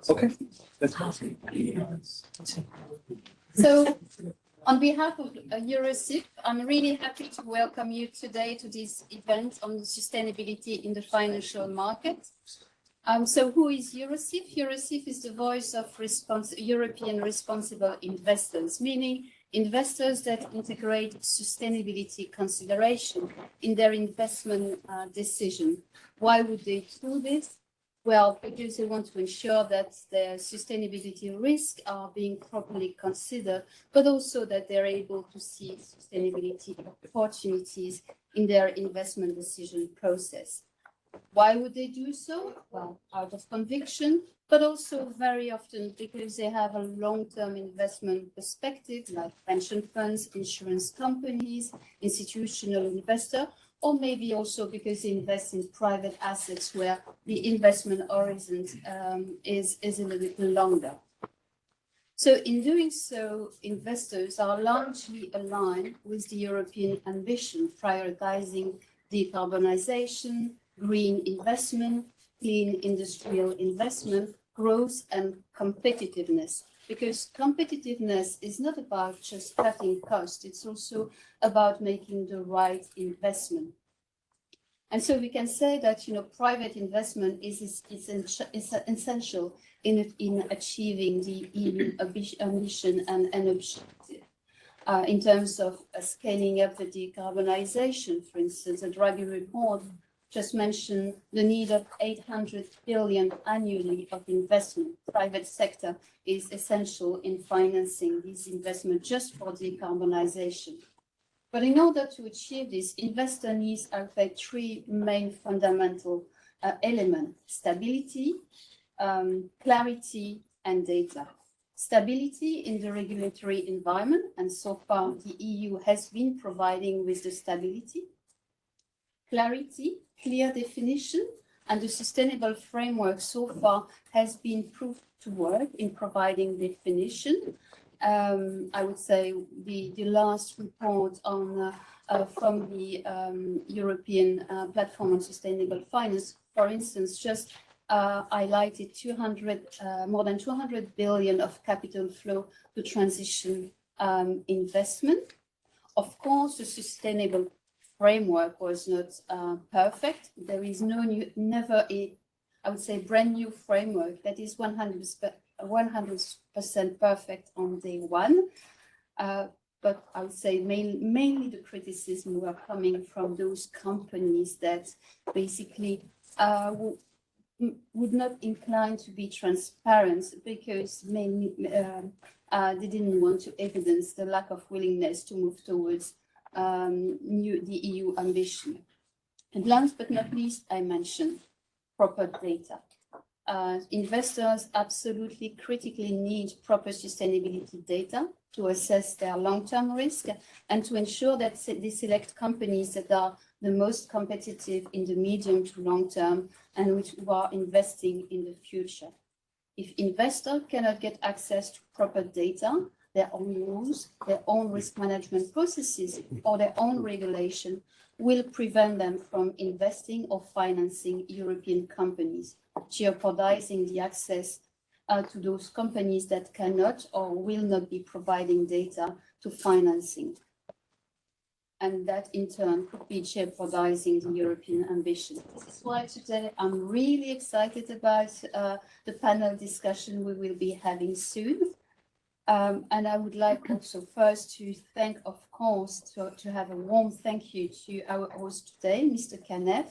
Okay. So, on behalf of Eurosif, I'm really happy to welcome you today to this event on sustainability in the financial market. So who is Eurosif? Eurosif is the voice of European responsible investors, meaning investors that integrate sustainability consideration in their investment decision. Why would they do this? Well, because they want to ensure that their sustainability risks are being properly considered, but also that they're able to see sustainability opportunities in their investment decision process. Why would they do so? Well, out of conviction, but also very often because they have a long-term investment perspective, like pension funds, insurance companies, institutional investors, or maybe also because they invest in private assets where the investment horizon is a little bit longer. So in doing so, investors are largely aligned with the European ambition, prioritizing decarbonisation, green investment, clean industrial investment, growth and competitiveness. Because competitiveness is not about just cutting costs, it's also about making the right investment. And so we can say that, private investment is essential in achieving the EU ambition and objective. In terms of scaling up the decarbonisation, for instance, the Draghi report just mentioned the need of 800 billion annually of investment. Private sector is essential in financing these investments just for decarbonisation. But in order to achieve this, investor needs three main fundamental elements: stability, clarity, and data. Stability in the regulatory environment, and so far the EU has been providing with the stability. Clarity, clear definition, and the sustainable framework so far has been proved to work in providing definition. I would say the last report on from the European Platform on Sustainable Finance, for instance, just highlighted more than 200 billion of capital flow to transition investment. Of course, the sustainable framework was not perfect. There is never a, I would say, brand new framework that is 100% perfect on day one. But I would say mainly the criticism were coming from those companies that basically would not incline to be transparent because mainly they didn't want to evidence the lack of willingness to move towards the EU ambition. And last but not least, I mentioned proper data. Investors absolutely critically need proper sustainability data to assess their long-term risk and to ensure that they select companies that are the most competitive in the medium to long term and which are investing in the future. If investors cannot get access to proper data, their own rules, their own risk management processes, or their own regulation will prevent them from investing or financing European companies, jeopardizing the access to those companies that cannot or will not be providing data to financing. And that in turn could be jeopardizing the European ambition. This is why today I'm really excited about the panel discussion we will be having soon. And I would like also first to thank, of course, to have a warm thank you to our host today, Mr. Kanev,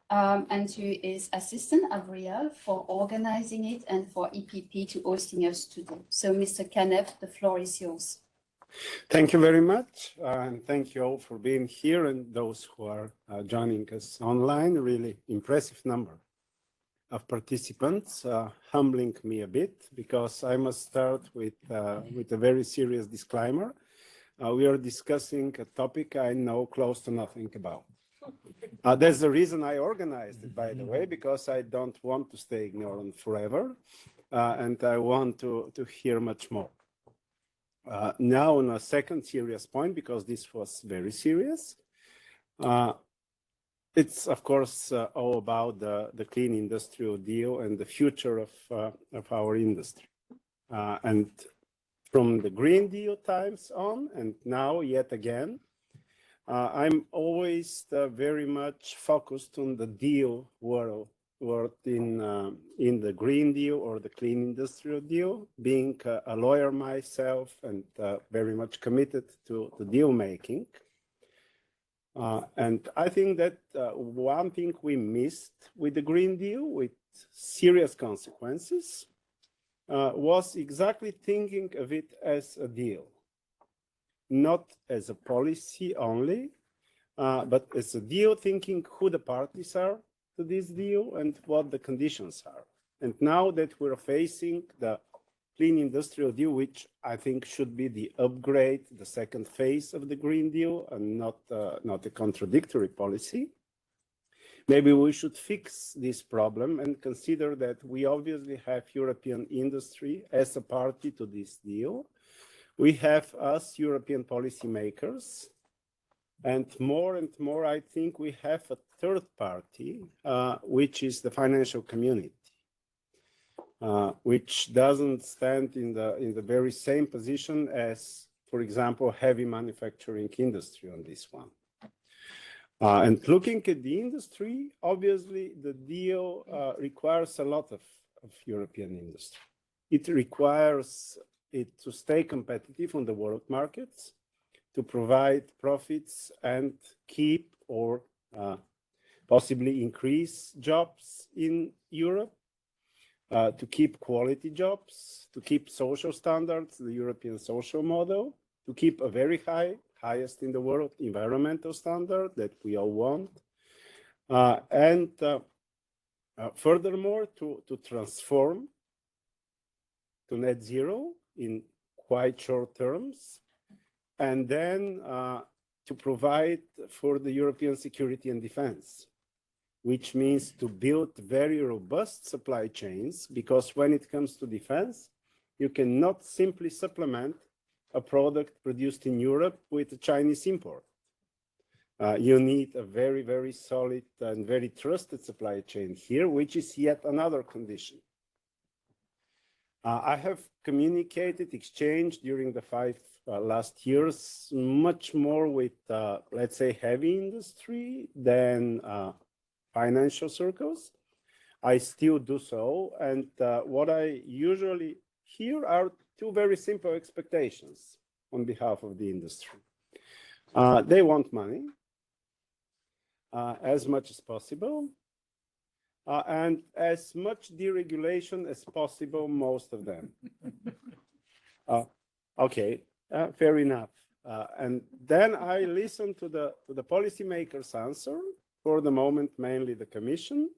and to his assistant, Avriel, for organizing it and for EPP to hosting us today. So, Mr. Kanev, the floor is yours. Thank you very much, and thank you all for being here and those who are joining us online. Really impressive number of participants, humbling me a bit because I must start with a very serious disclaimer. We are discussing a topic I know close to nothing about. That's the reason I organized it, by the way, because I don't want to stay ignorant forever, and I want to hear much more. Now on a second serious point, because this was very serious, it's of course all about the clean industrial deal and the future of our industry. And from the Green Deal times on, and now yet again, I'm always very much focused on the deal world in the Green Deal or the Clean Industrial Deal, being a lawyer myself and very much committed to the deal making. And I think that one thing we missed with the Green Deal, with serious consequences, was exactly thinking of it as a deal, not as a policy only, but as a deal, thinking who the parties are to this deal and what the conditions are. And now that we're facing the Clean Industrial Deal, which I think should be the upgrade, the second phase of the Green Deal, and not a contradictory policy, maybe we should fix this problem and consider that we obviously have European industry as a party to this deal. We have us European policymakers, and more, I think we have a third party, which is the financial community, which doesn't stand in the very same position as, for example, heavy manufacturing industry on this one. And looking at the industry, obviously the deal requires a lot of European industry. It requires it to stay competitive on the world markets, to provide profits and keep or possibly increase jobs in Europe, to keep quality jobs, to keep social standards, the European social model, to keep a very highest in the world environmental standard that we all want, and furthermore to transform to net zero in quite short terms, and then to provide for the European security and defense, which means to build very robust supply chains, because when it comes to defense, you cannot simply supplement a product produced in Europe with a Chinese import. You need a very, very solid and very trusted supply chain here, which is yet another condition. I have communicated, exchanged during the 5 last years, much more with, let's say, heavy industry than financial circles. I still do so. And what I usually hear are two very simple expectations on behalf of the industry. They want money as much as possible, and as much deregulation as possible, most of them. Okay, fair enough. And then I listen to the policymakers' answer, for the moment, mainly the Commission.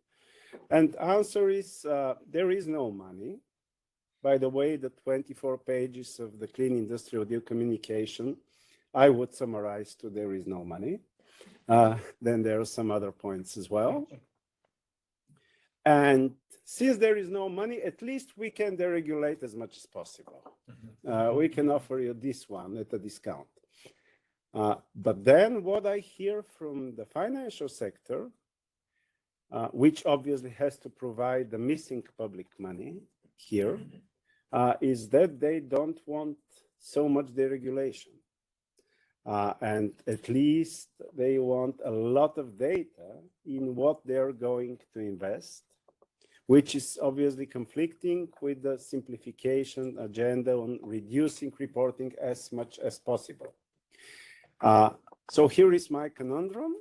And answer is, there is no money. By the way, the 24 pages of the Clean Industrial Deal communication, I would summarize to there is no money. Then there are some other points as well. And since there is no money, at least we can deregulate as much as possible. We can offer you this one at a discount. But then what I hear from the financial sector, which obviously has to provide the missing public money here, is that they don't want so much deregulation. And at least they want a lot of data in what they're going to invest, which is obviously conflicting with the simplification agenda on reducing reporting as much as possible. So here is my conundrum,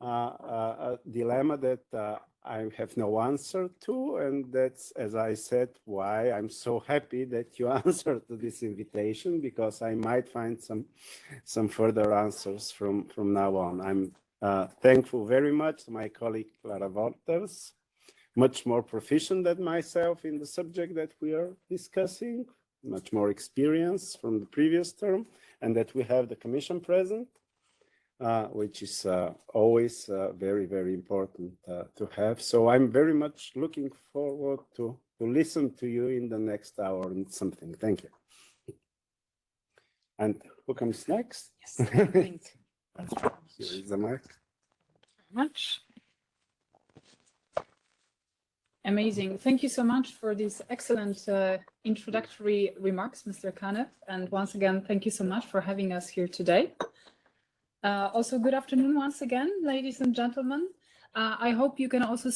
a dilemma that I have no answer to, and that's, as I said, why I'm so happy that you answered to this invitation, because I might find some further answers from now on. I'm thankful very much to my colleague Lara Wolters, much more proficient than myself in the subject that we are discussing, much more experience from the previous term, and that we have the Commission present, which is always very, very important to have. So I'm very much looking forward to listen to you in the next hour and something. Thank you. And who comes next? Yes, Here is the mic. much. Amazing. Thank you so much for these excellent introductory remarks, Mr. Kanev. And once again, thank you so much for having us here today. Also, good afternoon once again, ladies and gentlemen. I hope you can also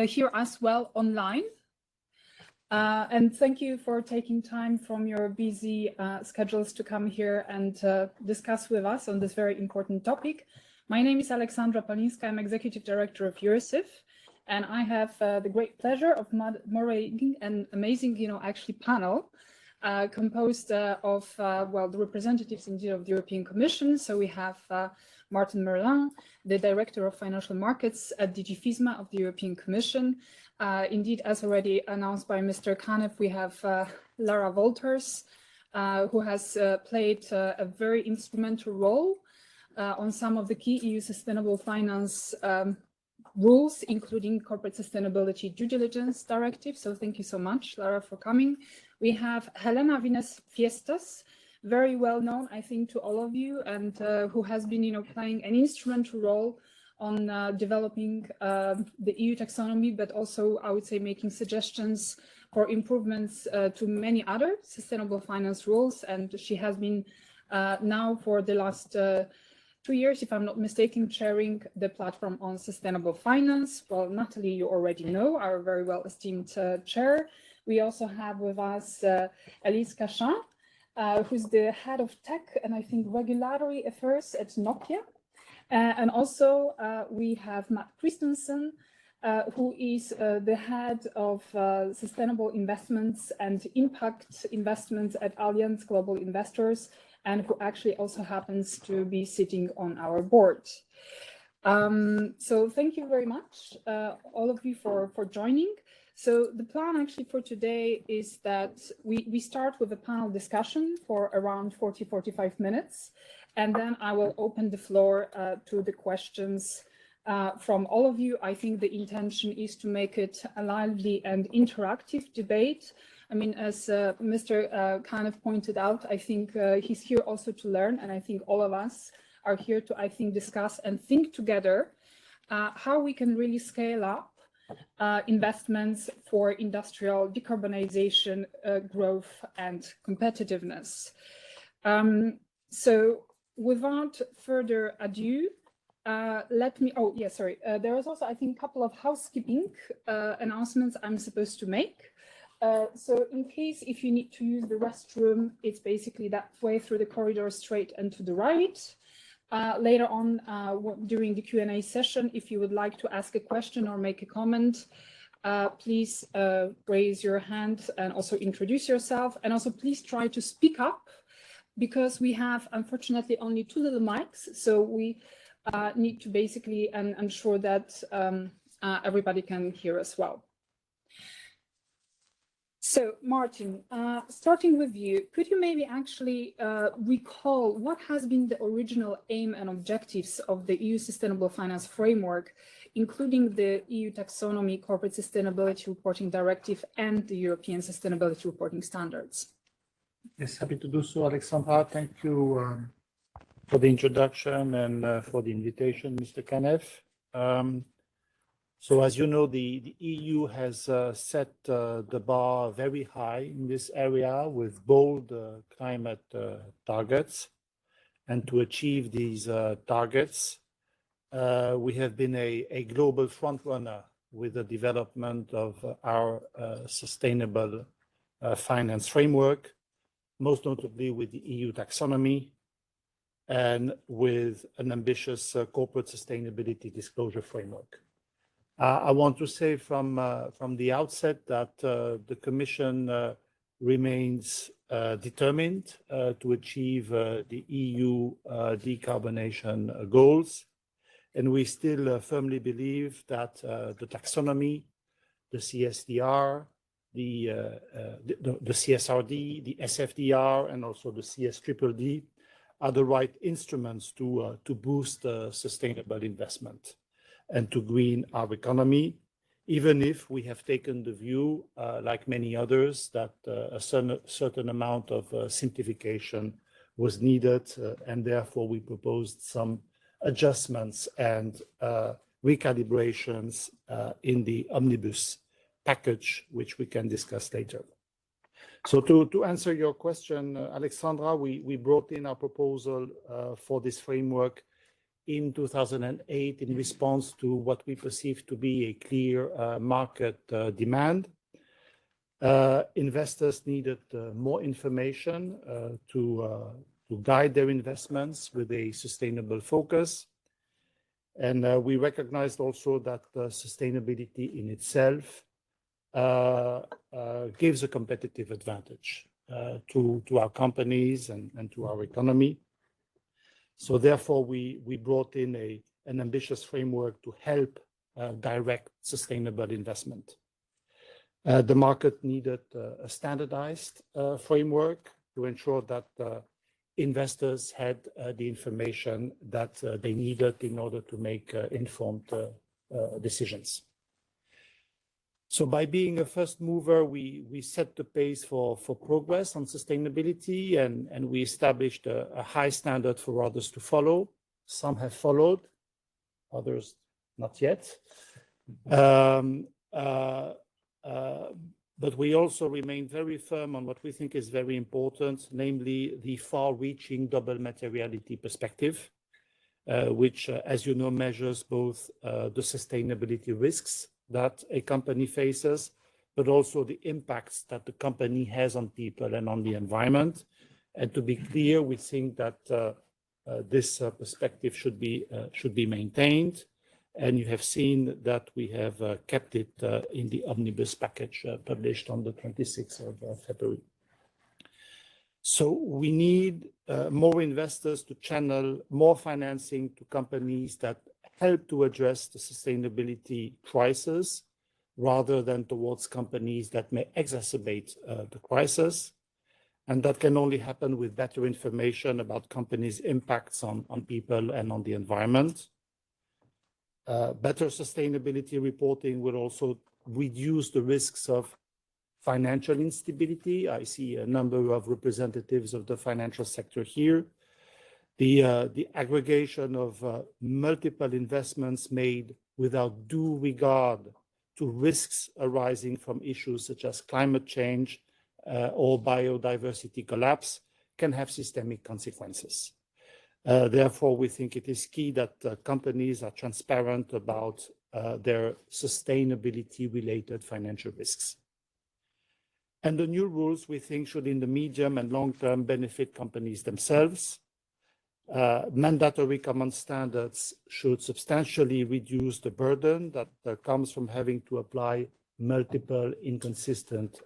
hear us well online. And thank you for taking time from your busy schedules to come here and discuss with us on this very important topic. My name is Alexandra Palinska. I'm Executive Director of Eurosif. And I have the great pleasure of moderating an amazing, actually panel composed of, well, the representatives indeed of the European Commission. So we have Martin Merlin, the Director of Financial Markets at DG FISMA of the European Commission. Indeed, as already announced by Mr. Kanev, we have Lara Wolters, who has played a very instrumental role on some of the key EU sustainable finance rules, including Corporate Sustainability Due Diligence Directive. So thank you so much, Lara, for coming. We have Helena Viñes Fiestas, very well known, I think, to all of you, and who has been, playing an instrumental role on developing the EU taxonomy, but also, I would say, making suggestions for improvements to many other sustainable finance rules. And she has been now for the last 2 years, if I'm not mistaken, chairing the platform on sustainable finance. Well, Nathalie, you already know, our very well esteemed chair. We also have with us Elise Cachin, who's the head of tech and I think regulatory affairs at Nokia. And also we have Matt Christensen, who is the head of sustainable investments and impact investments at Allianz Global Investors, and who actually also happens to be sitting on our board. So thank you very much, all of you, for joining. So the plan actually for today is that we start with a panel discussion for around 40-45 minutes, and then I will open the floor to the questions from all of you. I think the intention is to make it a lively and interactive debate. I mean, as Mr. Kanev pointed out, I think he's here also to learn, and I think all of us are here to, I think, discuss and think together how we can really scale up investments for industrial decarbonization, growth, and competitiveness. So without further ado, let me, there is also, I think, a couple of housekeeping announcements I'm supposed to make. So in case if you need to use the restroom, it's basically that way through the corridor straight and to the right. Later on during the Q&A session, if you would like to ask a question or make a comment, please raise your hand and also introduce yourself. And also please try to speak up, because we have unfortunately only 2 little mics. So we need to basically ensure that everybody can hear us well. So, Martin, starting with you, could you maybe actually recall what has been the original aim and objectives of the EU Sustainable Finance Framework, including the EU Taxonomy, Corporate Sustainability Reporting Directive, and the European Sustainability Reporting Standards? Yes, happy to do so, Alexandra. Thank you for the introduction and for the invitation, Mr. Kanev. So as you know, the EU has set the bar very high in this area with bold climate targets. And to achieve these targets, we have been a global frontrunner with the development of our sustainable finance framework, most notably with the EU taxonomy and with an ambitious corporate sustainability disclosure framework. I want to say from the outset that the Commission remains determined to achieve the EU decarbonization goals, and we still firmly believe that the taxonomy, the CSDR, the CSRD, the SFDR, and also the CSDDD are the right instruments to boost sustainable investment and to green our economy, even if we have taken the view, like many others, that a certain amount of simplification was needed, and therefore we proposed some adjustments and recalibrations in the omnibus package, which we can discuss later. So to answer your question, Alexandra, we brought in our proposal for this framework in 2008 in response to what we perceive to be a clear market demand. Investors needed more information to guide their investments with a sustainable focus. And we recognized also that sustainability in itself gives a competitive advantage to our companies and to our economy. So therefore, we brought in an ambitious framework to help direct sustainable investment. The market needed a standardized framework to ensure that investors had the information that they needed in order to make informed decisions. So by being a first mover, we set the pace for progress on sustainability, and we established a high standard for others to follow. Some have followed, others not yet. But we also remain very firm on what we think is very important, namely the far-reaching double materiality perspective, which, as you know, measures both the sustainability risks that a company faces, but also the impacts that the company has on people and on the environment. And to be clear, we think that this perspective should be maintained. And you have seen that we have kept it in the omnibus package published on the 26th of February. So we need more investors to channel more financing to companies that help to address the sustainability crisis, rather than towards companies that may exacerbate the crisis. And that can only happen with better information about companies' impacts on people and on the environment. Better sustainability reporting will also reduce the risks of financial instability. I see a number of representatives of the financial sector here. The aggregation of multiple investments made without due regard to risks arising from issues such as climate change or biodiversity collapse can have systemic consequences. Therefore, we think it is key that companies are transparent about their sustainability-related financial risks. And the new rules, we think, should in the medium and long term benefit companies themselves. Mandatory common standards should substantially reduce the burden that comes from having to apply multiple inconsistent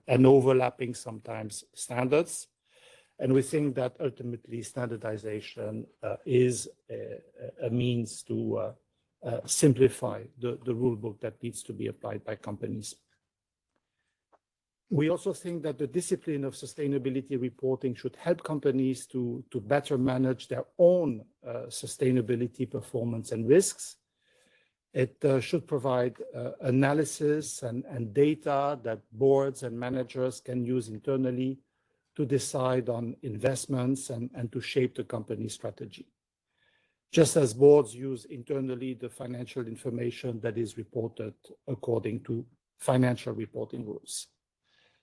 and overlapping sometimes standards. And we think that ultimately standardization is a means to simplify the rule book that needs to be applied by companies. We also think that the discipline of sustainability reporting should help companies to better manage their own sustainability performance and risks. It should provide analysis and data that boards and managers can use internally to decide on investments and to shape the company strategy. Just as boards use internally the financial information that is reported according to financial reporting rules.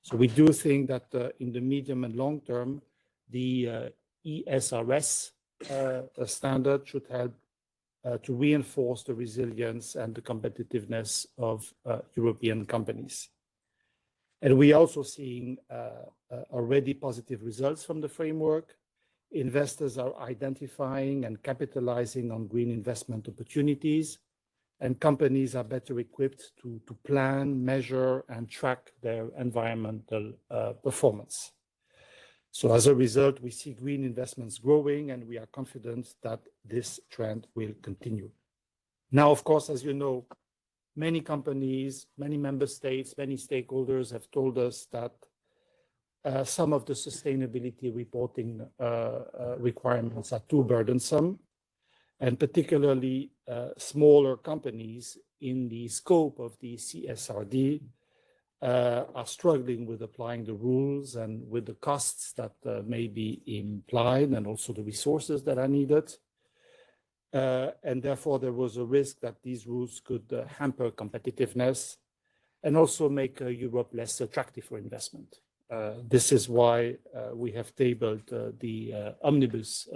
So we do think that in the medium and long term, the ESRS standard should help to reinforce the resilience and the competitiveness of European companies. And we are also seeing already positive results from the framework. Investors are identifying and capitalizing on green investment opportunities, and companies are better equipped to plan, measure, and track their environmental performance. So as a result, we see green investments growing, and we are confident that this trend will continue. Now, of course, as you know, many companies, many member states, many stakeholders have told us that some of the sustainability reporting requirements are too burdensome, and particularly smaller companies in the scope of the CSRD are struggling with applying the rules and with the costs that may be implied, and also the resources that are needed. And therefore there was a risk that these rules could hamper competitiveness and also make Europe less attractive for investment. This is why we have tabled the omnibus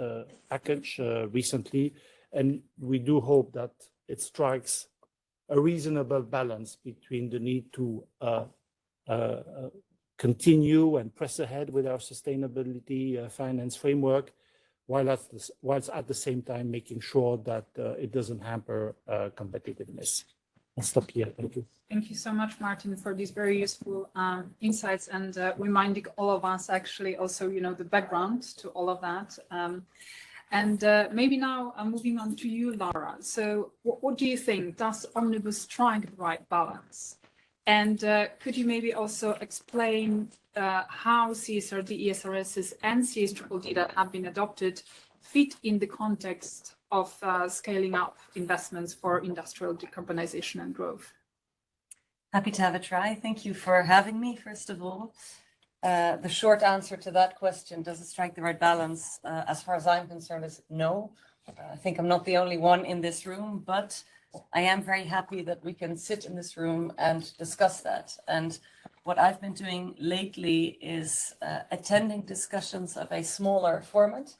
package recently, and we do hope that it strikes a reasonable balance between the need to continue and press ahead with our sustainability finance framework, whilst at the same time making sure that it doesn't hamper competitiveness. I'll stop here. Thank you. Thank you so much, Martin, for these very useful insights and reminding all of us actually also, the background to all of that. And maybe now I'm moving on to you, Lara. So what do you think? Does Omnibus strike the right balance? And could you maybe also explain how CSRD, ESRSs and CSDDD that have been adopted fit in the context of scaling up investments for industrial decarbonization and growth? Happy to have a try. Thank you for having me, first of all. The short answer to that question, does it strike the right balance? As far as I'm concerned, is no. I think I'm not the only one in this room, but I am very happy that we can sit in this room and discuss that. And what I've been doing lately is attending discussions of a smaller format.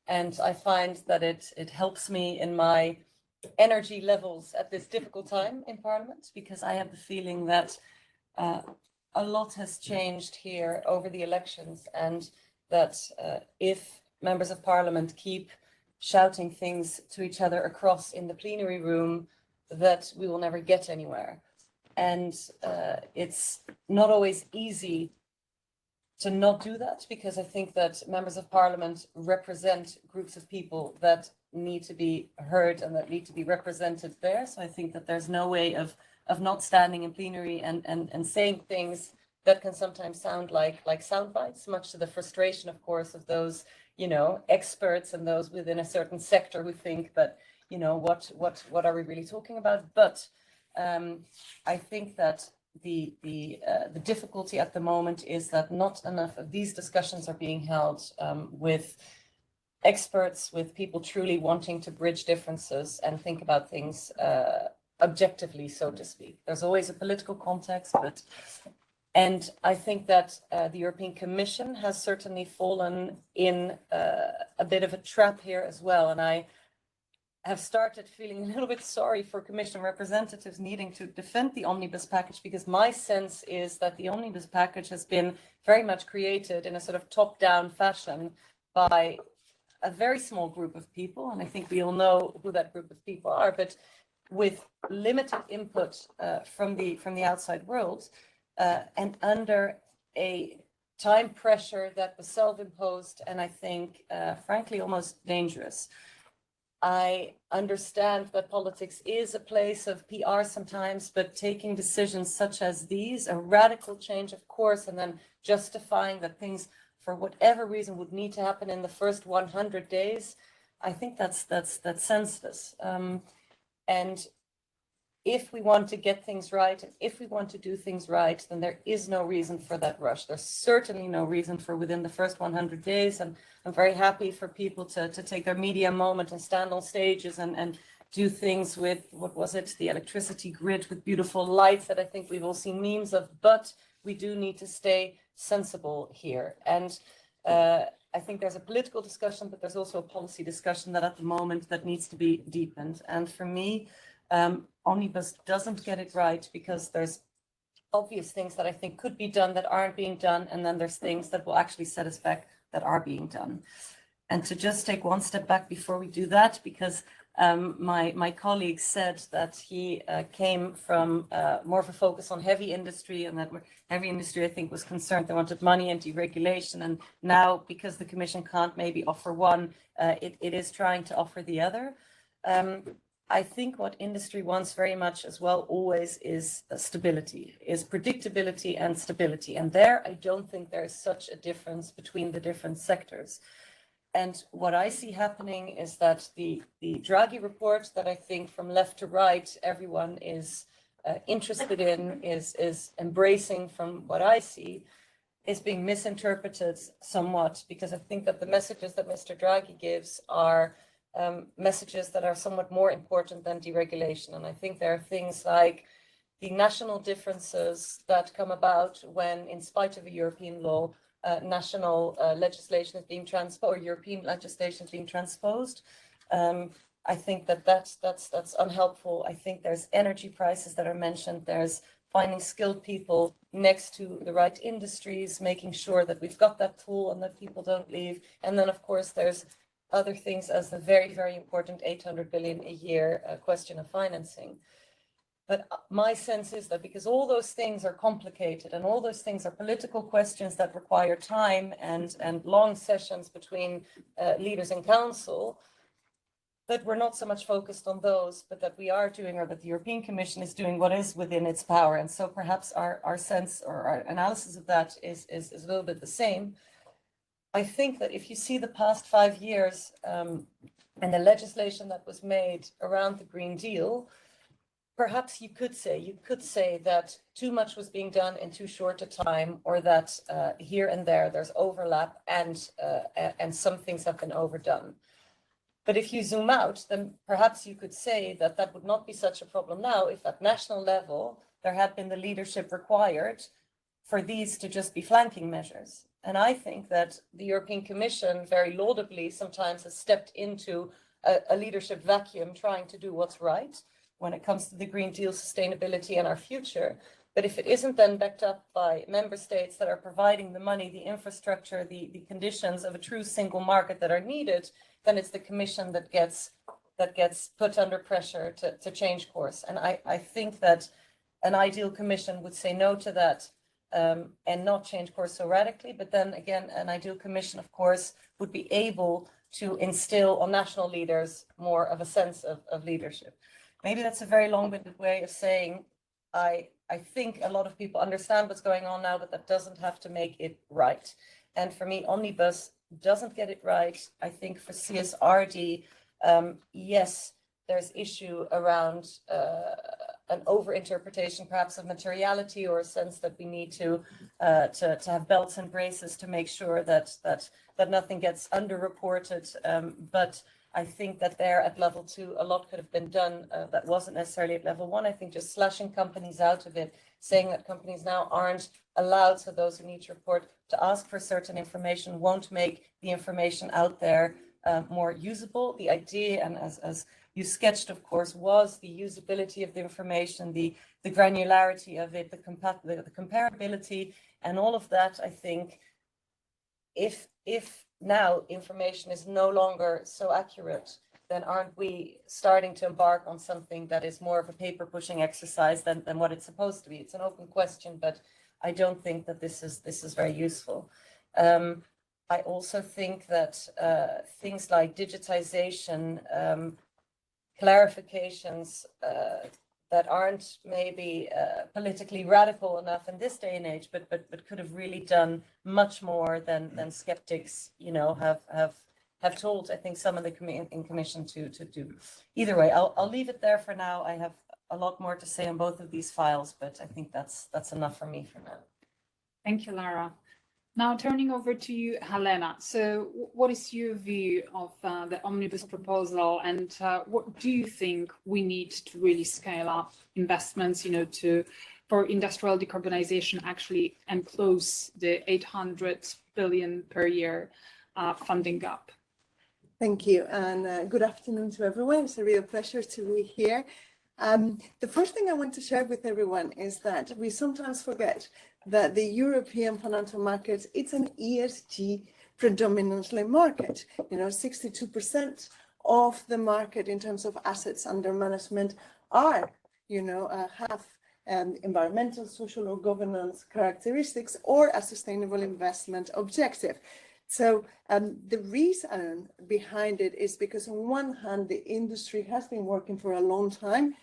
And I find that it helps me in my energy levels at this difficult time in Parliament, because I have the feeling that a lot has changed here over the elections, and that if members of Parliament keep shouting things to each other across in the plenary room, that we will never get anywhere. And it's not always easy to not do that, because I think that members of Parliament represent groups of people that need to be heard and that need to be represented there. So I think that there's no way of not standing in plenary and saying things that can sometimes sound like sound bites, much to the frustration, of course, of those, experts and those within a certain sector who think that, what are we really talking about? But I think that the difficulty at the moment is that not enough of these discussions are being held with experts, with people truly wanting to bridge differences and think about things objectively, so to speak. There's always a political context, and I think that the European Commission has certainly fallen in a bit of a trap here as well. And I have started feeling a little bit sorry for Commission representatives needing to defend the Omnibus package, because my sense is that the Omnibus package has been very much created in a sort of top-down fashion by a very small group of people, and I think we all know who that group of people are, but with limited input from the outside world, and under a time pressure that was self-imposed, and I think, frankly, almost dangerous. I understand that politics is a place of PR sometimes, but taking decisions such as these, a radical change, of course, and then justifying that things, for whatever reason, would need to happen in the first 100 days, I think that's senseless. And if we want to get things right, and if we want to do things right, then there is no reason for that rush. There's certainly no reason for within the first 100 days. And I'm very happy for people to take their media moment and stand on stages and do things with, what was it, the electricity grid with beautiful lights that I think we've all seen memes of. But we do need to stay sensible here. And I think there's a political discussion, but there's also a policy discussion that at the moment that needs to be deepened. And for me, Omnibus doesn't get it right, because there's obvious things that I think could be done that aren't being done, and then there's things that will actually set us back that are being done. And to just take one step back before we do that, because my colleague said that he came from more of a focus on heavy industry, and that heavy industry, I think, was concerned they wanted money and deregulation, and now, because the Commission can't maybe offer one, it is trying to offer the other. I think what industry wants very much as well always is stability, is predictability and stability. And there, I don't think there is such a difference between the different sectors. And what I see happening is that the Draghi report that I think from left to right, everyone is interested in, is embracing, from what I see, is being misinterpreted somewhat, because I think that the messages that Mr. Draghi gives are messages that are somewhat more important than deregulation. And I think there are things like the national differences that come about when, in spite of a European law, national legislation is being transposed, or European legislation is being transposed. I think that's unhelpful. I think there's energy prices that are mentioned. There's finding skilled people next to the right industries, making sure that we've got that pool and that people don't leave. And then, of course, there's other things as the very, very important 800 billion a year question of financing. But my sense is that because all those things are complicated and all those things are political questions that require time and long sessions between leaders in council, that we're not so much focused on those, but that we are doing, or that the European Commission is doing what is within its power. And so perhaps our sense or our analysis of that is a little bit the same. I think that if you see the past 5 years and the legislation that was made around the Green Deal, perhaps you could say that too much was being done in too short a time, or that here and there's overlap and some things have been overdone. But if you zoom out, then perhaps you could say that that would not be such a problem now if at national level there had been the leadership required for these to just be flanking measures. And I think that the European Commission very laudably sometimes has stepped into a leadership vacuum trying to do what's right when it comes to the Green Deal, sustainability and our future. But if it isn't then backed up by member states that are providing the money, the infrastructure, the conditions of a true single market that are needed, then it's the Commission that gets put under pressure to change course. And I think that an ideal Commission would say no to that and not change course so radically. But then again, an ideal Commission, of course, would be able to instill on national leaders more of a sense of leadership. Maybe that's a very long-winded way of saying I think a lot of people understand what's going on now, but that doesn't have to make it right. And for me, Omnibus doesn't get it right. I think for CSRD, yes, there's issue around an over-interpretation perhaps of materiality, or a sense that we need to have belts and braces to make sure that nothing gets underreported. But I think that there at level 2, a lot could have been done that wasn't necessarily at level 1. I think just slashing companies out of it, saying that companies now aren't allowed, so those who need to report, to ask for certain information won't make the information out there more usable. The idea, and as you sketched, of course, was the usability of the information, the granularity of it, the comparability, and all of that. I think if now information is no longer so accurate, then aren't we starting to embark on something that is more of a paper pushing exercise than what it's supposed to be? It's an open question, but I don't think that this is very useful. I also think that things like digitization, clarifications that aren't maybe politically radical enough in this day and age, but could have really done much more than skeptics, have told, I think, some of the commission to do. Either way, I'll leave it there for now. I have a lot more to say on both of these files, but I think that's enough for me for now. Thank you, Lara. Now turning over to you, Helena. So what is your view of the Omnibus proposal, and what do you think we need to really scale up investments, for industrial decarbonization actually, and close the 800 billion per year funding gap? Thank you, and good afternoon to everyone. It's a real pleasure to be here. The first thing I want to share with everyone is that we sometimes forget that the European financial markets, it's an ESG predominantly market. 62% of the market in terms of assets under management are, have environmental, social, or governance characteristics, or a sustainable investment objective. So the reason behind it is because on one hand, the industry has been working for a long time,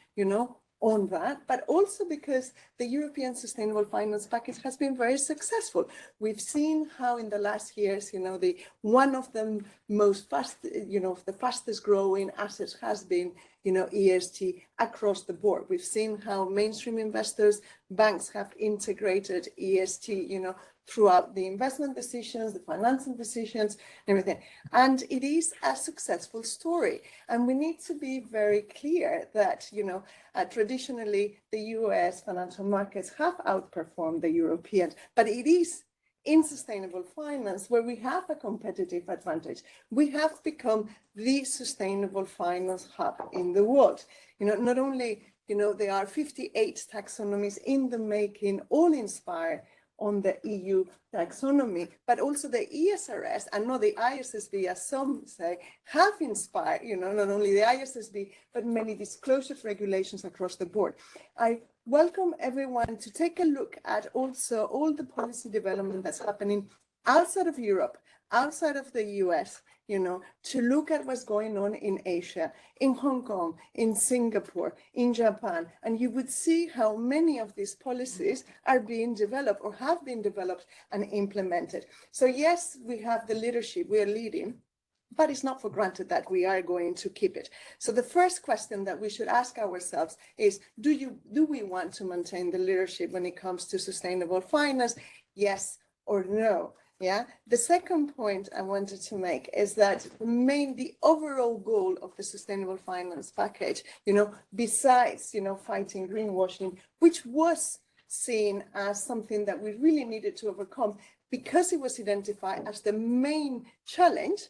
on that, but also because the European Sustainable Finance Package has been very successful. We've seen how in the last years, one of the the fastest growing assets has been, ESG across the board. We've seen how mainstream investors banks have integrated ESG, throughout the investment decisions, the financing decisions, everything. And it is a successful story. And we need to be very clear that, traditionally, the US financial markets have outperformed the European, but it is in sustainable finance where we have a competitive advantage. We have become the sustainable finance hub in the world. Not only, there are 58 taxonomies in the making, all inspired on the EU taxonomy, but also the ESRS and not the ISSB, as some say, have inspired, not only the ISSB, but many disclosure regulations across the board. I welcome everyone to take a look at also all the policy development that's happening outside of Europe, outside of the US, to look at what's going on in Asia, in Hong Kong, in Singapore, in Japan, and you would see how many of these policies are being developed or have been developed and implemented. So yes, we have the leadership, we are leading, but it's not for granted that we are going to keep it. So the first question that we should ask ourselves is, do we want to maintain the leadership when it comes to sustainable finance? Yes or no? Yeah. The second point I wanted to make is that the overall goal of the sustainable finance package, besides, fighting greenwashing, which was seen as something that we really needed to overcome because it was identified as the main challenge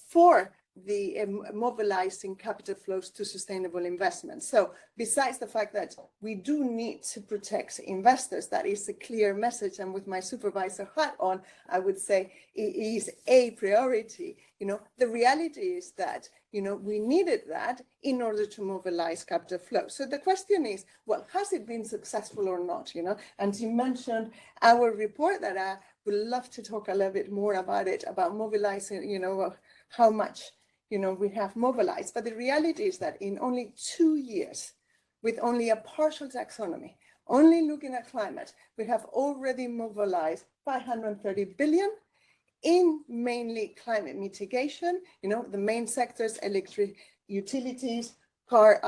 for the mobilizing capital flows to sustainable investment. So besides the fact that we do need to protect investors, that is a clear message. And with my supervisor hat on, I would say it is a priority. The reality is that, we needed that in order to mobilize capital flow. So the question is, well, has it been successful or not? And you mentioned our report that I would love to talk a little bit more about it, about mobilizing, how much we have mobilized. But the reality is that in only 2 years, with only a partial taxonomy, only looking at climate, we have already mobilized 530 billion in mainly climate mitigation, the main sectors, electric utilities, car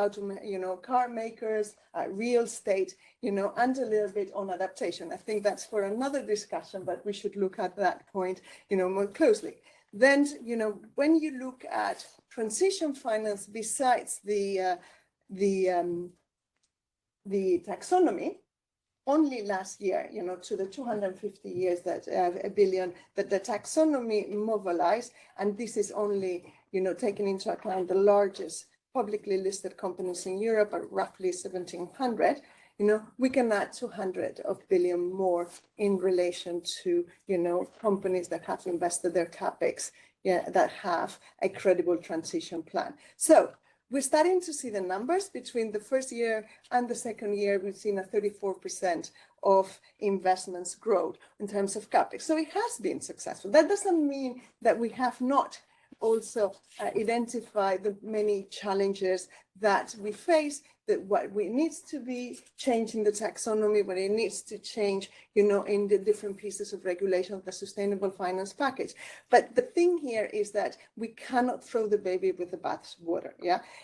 makers, real estate, and a little bit on adaptation. I think that's for another discussion, but we should look at that point, more closely. Then, when you look at transition finance, besides the taxonomy, only last year, to the 250 years that a billion that the taxonomy mobilized, and this is only, taking into account the largest publicly listed companies in Europe are roughly 1,700. We can add 200 billion more in relation to, companies that have invested their capex, that have a credible transition plan. So we're starting to see the numbers between the first year and the second year. We've seen a 34% of investments growth in terms of capex. So it has been successful. That doesn't mean that we have not also identified the many challenges that we face, that what we needs to be changing the taxonomy, what it needs to change, in the different pieces of regulation of the sustainable finance package. But the thing here is that we cannot throw the baby with the bathwater,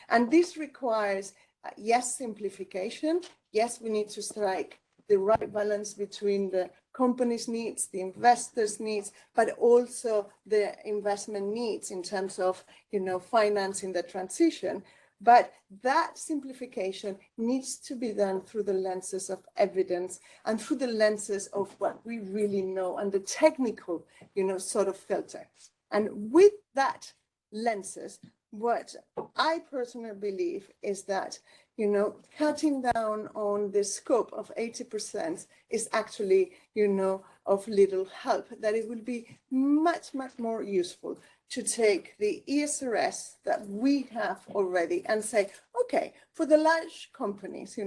And this requires, yes, simplification. Yes, we need to strike the right balance between the company's needs, the investors' needs, but also the investment needs in terms of, financing the transition. But that simplification needs to be done through the lenses of evidence and through the lenses of what we really know and the technical, sort of filter. And with that lenses, what I personally believe is that, cutting down on the scope of 80% is actually, of little help, that it would be much, much more useful to take the ESRS that we have already and say, okay, for the large companies,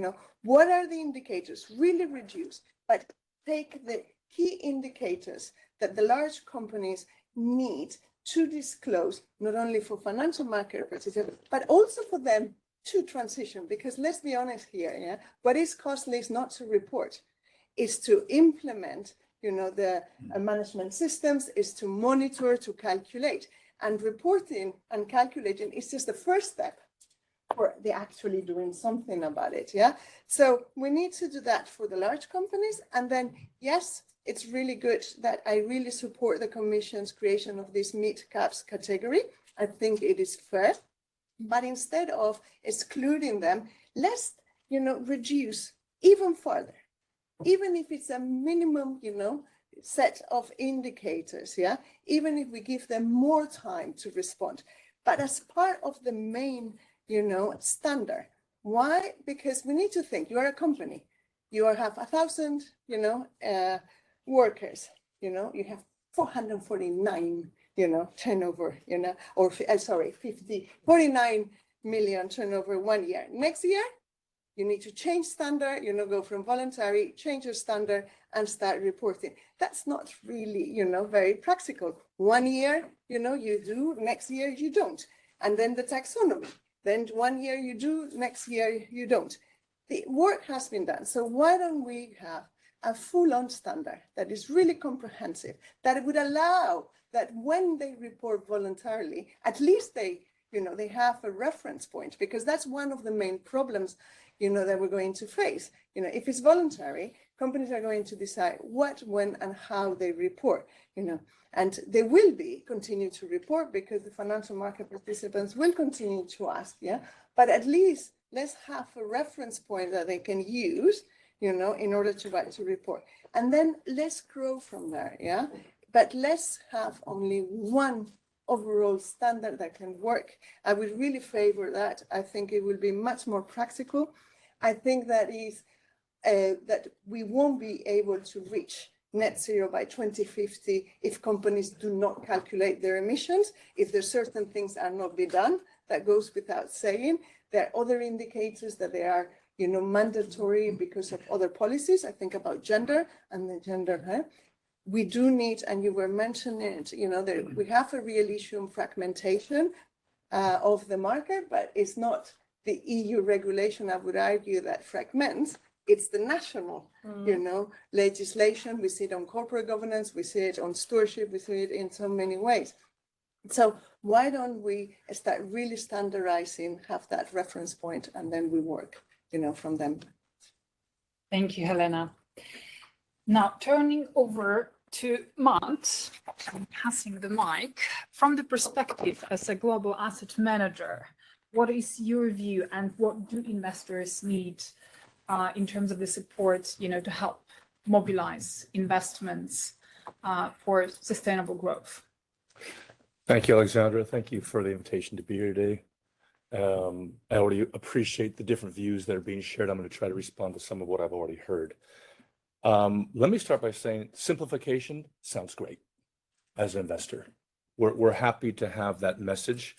what are the indicators? Really reduce, but take the key indicators that the large companies need to disclose, not only for financial market participants, but also for them to transition. Because let's be honest here, what is costly is not to report, is to implement, the management systems, is to monitor, to calculate. And reporting and calculating is just the first step for the actually doing something about it. Yeah. So we need to do that for the large companies. And then, yes, it's really good that I really support the Commission's creation of this mid-caps category. I think it is fair. But instead of excluding them, let's, reduce even further, even if it's a minimum, set of indicators, yeah, even if we give them more time to respond, but as part of the main, standard. Why? Because we need to think, you are a company, you have 1,000, workers, you have 449, turnover, or 49 million turnover 1 year. Next year, you need to change standard, go from voluntary, change your standard and start reporting. That's not really, very practical. 1 year, you do, next year you don't. And then the taxonomy, then 1 year you do, next year you don't. The work has been done. So why don't we have a full-on standard that is really comprehensive, that would allow that when they report voluntarily, at least they have a reference point, because that's one of the main problems, that we're going to face. If it's voluntary, companies are going to decide what, when, and how they report, and they will continue to report because the financial market participants will continue to ask, yeah, but at least let's have a reference point that they can use, in order to report. And then let's grow from there, yeah? But let's have only one overall standard that can work. I would really favor that. I think it will be much more practical. I think that is that we won't be able to reach net zero by 2050 if companies do not calculate their emissions, if there's certain things are not be done. That goes without saying. There are other indicators that they are mandatory because of other policies. I think about gender and the gender. We do need, and you were mentioning it, that we have a real issue of fragmentation of the market, but it's not the EU regulation, I would argue, that fragments. It's the national, legislation. We see it on corporate governance, we see it on stewardship, we see it in so many ways. So why don't we start really standardizing, have that reference point, and then we work, from them. Thank you, Helena. Now, turning over to Mont, I'm passing the mic. From the perspective as a global asset manager, what is your view and what do investors need in terms of the support, to help mobilize investments for sustainable growth? Thank you, Alexandra. Thank you for the invitation to be here today. I already appreciate the different views that are being shared. I'm going to try to respond to some of what I've already heard. Let me start by saying simplification sounds great as an investor. We're happy to have that message.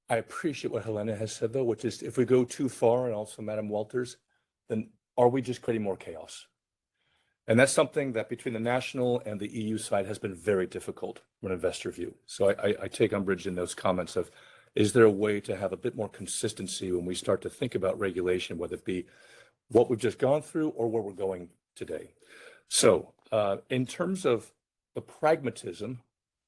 I appreciate what Helena has said, though, which is if we go too far, and also Madam Wolters, then are we just creating more chaos? And that's something that between the national and the EU side has been very difficult from an investor view. So I take umbrage in those comments of, is there a way to have a bit more consistency when we start to think about regulation, whether it be what we've just gone through or where we're going today? So in terms of the pragmatism,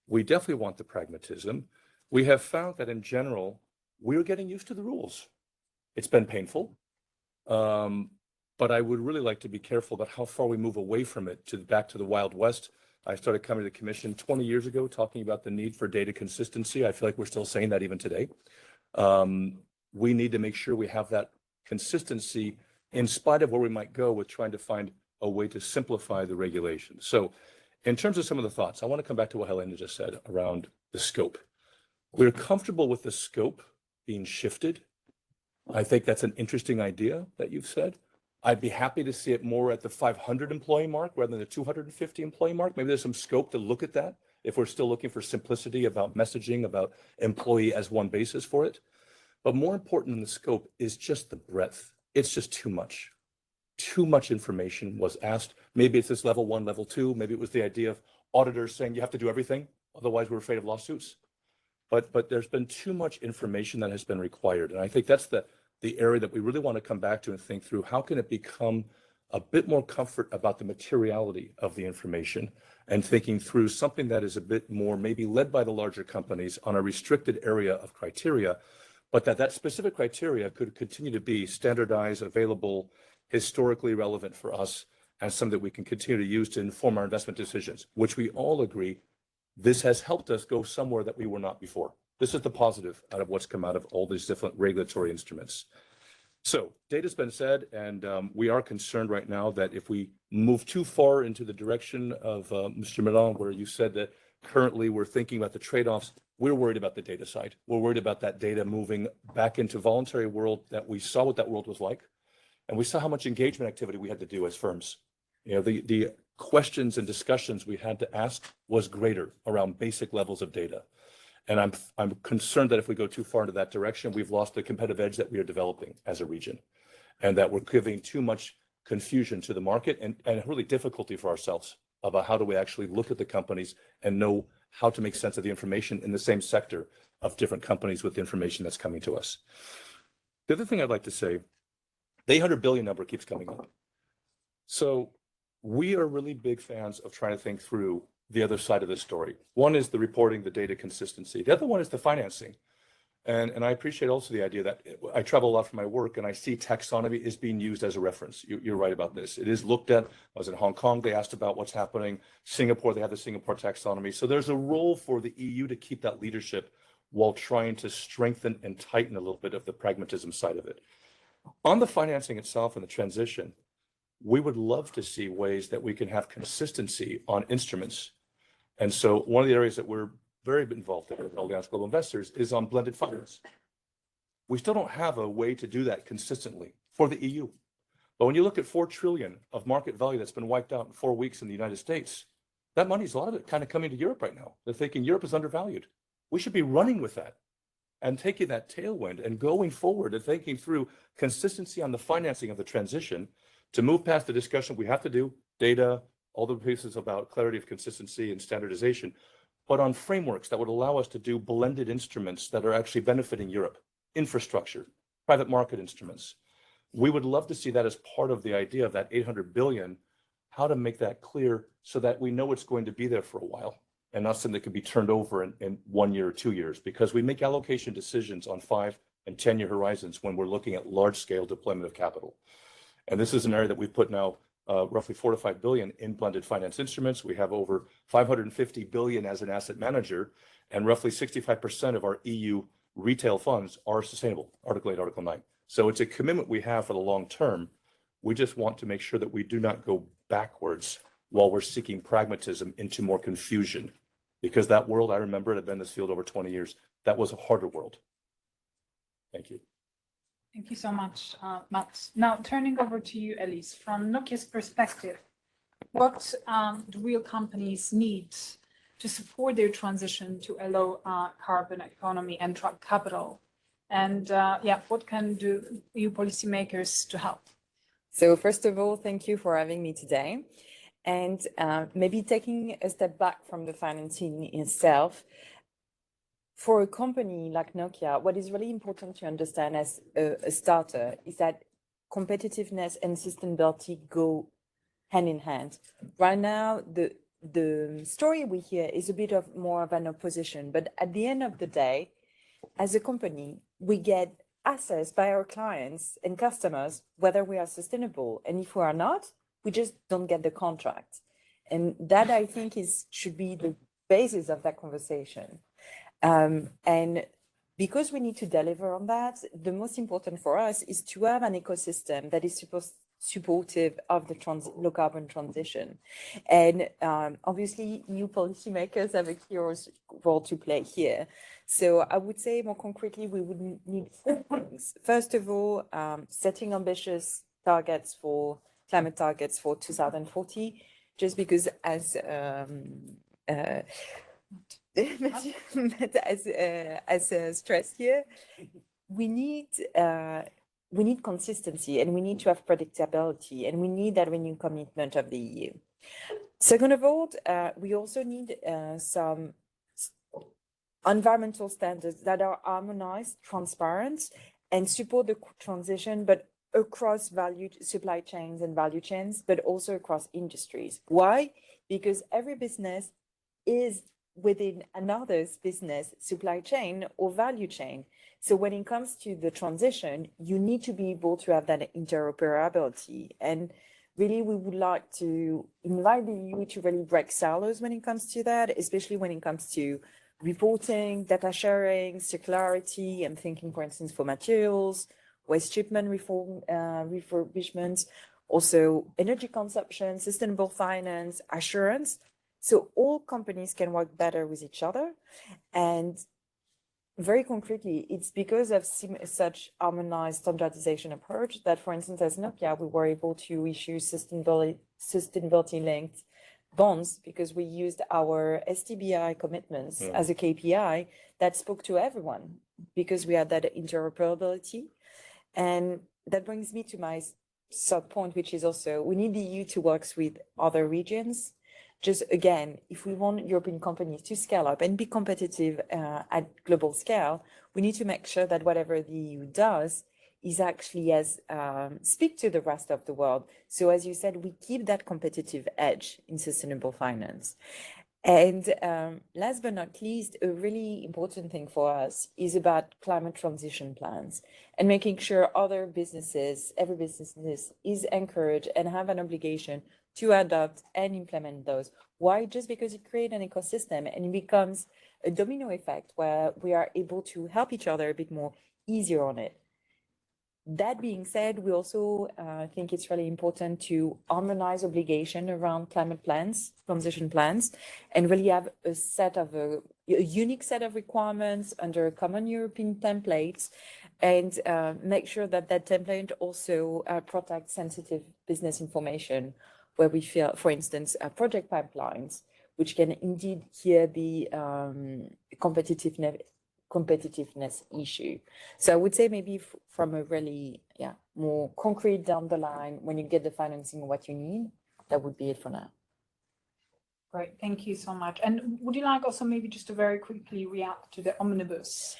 we definitely want the pragmatism. We have found that in general, we're getting used to the rules. It's been painful, but I would really like to be careful about how far we move away from it back to the Wild West. I started coming to the Commission 20 years ago talking about the need for data consistency. I feel like we're still saying that even today. We need to make sure we have that consistency in spite of where we might go with trying to find a way to simplify the regulation. So in terms of some of the thoughts, I want to come back to what Helena just said around the scope. We're comfortable with the scope being shifted. I think that's an interesting idea that you've said. I'd be happy to see it more at the 500 employee mark rather than the 250 employee mark. Maybe there's some scope to look at that if we're still looking for simplicity about messaging, about employee as one basis for it. But more important than the scope is just the breadth. It's just too much. Too much information was asked. Maybe it's this level 1, level 2. Maybe it was the idea of auditors saying you have to do everything. Otherwise, we're afraid of lawsuits. But there's been too much information that has been required. And I think that's the area that we really want to come back to and think through. How can it become a bit more comfort about the materiality of the information and thinking through something that is a bit more maybe led by the larger companies on a restricted area of criteria, but that specific criteria could continue to be standardized, available, historically relevant for us, and something that we can continue to use to inform our investment decisions, which we all agree this has helped us go somewhere that we were not before. This is the positive out of what's come out of all these different regulatory instruments. So data's been said, and we are concerned right now that if we move too far into the direction of Mr. Merlin, where you said that currently we're thinking about the trade-offs, we're worried about the data side. We're worried about that data moving back into voluntary world, that we saw what that world was like, and we saw how much engagement activity we had to do as firms. You know, the questions and discussions we had to ask was greater around basic levels of data. And I'm concerned that if we go too far into that direction, we've lost the competitive edge that we are developing as a region, and that we're giving too much confusion to the market and really difficulty for ourselves about how do we actually look at the companies and know how to make sense of the information in the same sector of different companies with the information that's coming to us. The other thing I'd like to say, the 800 billion number keeps coming up. So we are really big fans of trying to think through the other side of this story. One is the reporting, the data consistency. The other one is the financing. And I appreciate also the idea that I travel a lot for my work, and I see taxonomy is being used as a reference. You're right about this. It is looked at. I was in Hong Kong, they asked about what's happening. Singapore, they have the Singapore taxonomy. So there's a role for the EU to keep that leadership while trying to strengthen and tighten a little bit of the pragmatism side of it. On the financing itself and the transition, we would love to see ways that we can have consistency on instruments. And so one of the areas that we're very involved in with Allianz Global Investors is on blended finance. We still don't have a way to do that consistently for the EU. But when you look at 4 trillion of market value that's been wiped out in 4 weeks in the United States, that money's a lot of it kind of coming to Europe right now. They're thinking Europe is undervalued. We should be running with that and taking that tailwind and going forward and thinking through consistency on the financing of the transition to move past the discussion we have to do, data, all the pieces about clarity of consistency and standardization, but on frameworks that would allow us to do blended instruments that are actually benefiting Europe, infrastructure, private market instruments. We would love to see that as part of the idea of that 800 billion, how to make that clear so that we know it's going to be there for a while and not something that can be turned over in 1 year or 2 years, because we make allocation decisions on 5 and 10-year horizons when we're looking at large scale deployment of capital. And this is an area that we've put now roughly 4 to 5 billion in blended finance instruments. We have over 550 billion as an asset manager, and roughly 65% of our EU retail funds are sustainable, Article 8, Article 9. So it's a commitment we have for the long term. We just want to make sure that we do not go backwards while we're seeking pragmatism into more confusion. Because that world, I remember it, I've been in this field over 20 years, that was a harder world. Thank you. Thank you so much, Matt. Now, turning over to you, Elise, from Nokia's perspective, what do real companies need to support their transition to a low carbon economy and track capital? And what can do you policymakers to help? So first of all, thank you for having me today. And maybe taking a step back from the financing itself, for a company like Nokia, what is really important to understand as a starter is that competitiveness and sustainability go hand in hand. Right now, the story we hear is a bit of more of an opposition, but at the end of the day, as a company, we get assessed by our clients and customers whether we are sustainable, and if we are not, we just don't get the contract. And that, I think, should be the basis of that conversation. And because we need to deliver on that, the most important for us is to have an ecosystem that is supportive of the low carbon transition. And obviously, new policymakers have a key role to play here. So I would say more concretely, we would need 4 things. First of all, setting ambitious targets for climate targets for 2040, just because as stressed here, we need consistency, and we need to have predictability, and we need that renewed commitment of the EU. Second of all, we also need some environmental standards that are harmonized, transparent, and support the transition, but across supply chains and value chains, but also across industries. Why? Because every business is within another's business, supply chain or value chain. So when it comes to the transition, you need to be able to have that interoperability. And really, we would like to invite the EU to really break silos when it comes to that, especially when it comes to reporting, data sharing, circularity. I'm thinking, for instance, for materials, waste shipment reform, refurbishment, also energy consumption, sustainable finance, assurance. So all companies can work better with each other. And very concretely, it's because of such harmonized standardization approach that, for instance, as Nokia, we were able to issue sustainability-linked bonds because we used our STBI commitments as a KPI that spoke to everyone because we had that interoperability. And that brings me to my sub point, which is also we need the EU to work with other regions. Just again, if we want European companies to scale up and be competitive at global scale, we need to make sure that whatever the EU does is actually as speak to the rest of the world. So as you said, we keep that competitive edge in sustainable finance. And last but not least, a really important thing for us is about climate transition plans and making sure other businesses, every business is encouraged and have an obligation to adopt and implement those. Why? Just because it creates an ecosystem and it becomes a domino effect where we are able to help each other a bit more easier on it. That being said, we also think it's really important to harmonize obligation around climate plans, transition plans, and really have a set of a unique set of requirements under common European templates, and make sure that that template also protects sensitive business information, where we feel, for instance, project pipelines, which can indeed here be competitiveness issue. So I would say maybe from a really more concrete down the line, when you get the financing what you need, that would be it for now. Great, thank you so much. And would you like also maybe just to very quickly react to the omnibus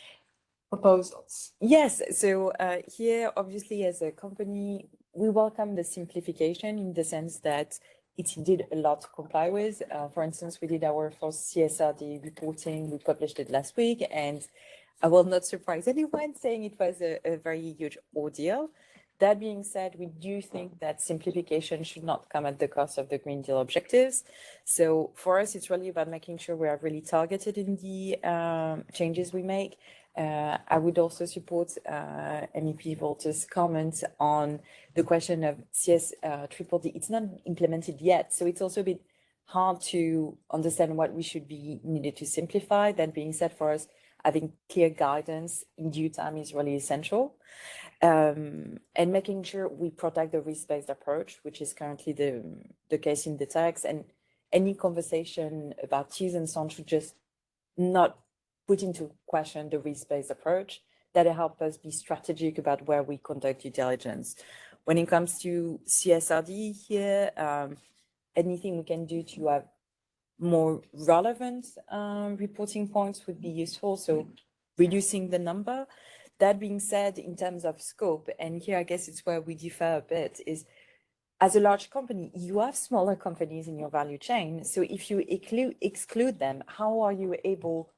proposals? Yes, so here obviously as a company, we welcome the simplification in the sense that it's indeed a lot to comply with. For instance, we did our first CSRD reporting. We published it last week, and I will not surprise anyone saying it was a very huge ordeal. That being said, we do think that simplification should not come at the cost of the Green Deal objectives. So for us, it's really about making sure we are really targeted in the changes we make. I would also support MEP Wolters' comment on the question of CSDDD. It's not implemented yet, so it's also a bit hard to understand what we should be needed to simplify. That being said, for us, having clear guidance in due time is really essential. And making sure we protect the risk-based approach, which is currently the case in the text. And any conversation about T's and C's should just not put into question the risk-based approach that help us be strategic about where we conduct due diligence. When it comes to CSRD here, anything we can do to have more relevant reporting points would be useful. So reducing the number. That being said, in terms of scope, and here I guess it's where we differ a bit, is as a large company, you have smaller companies in your value chain. So if you exclude them, how are you able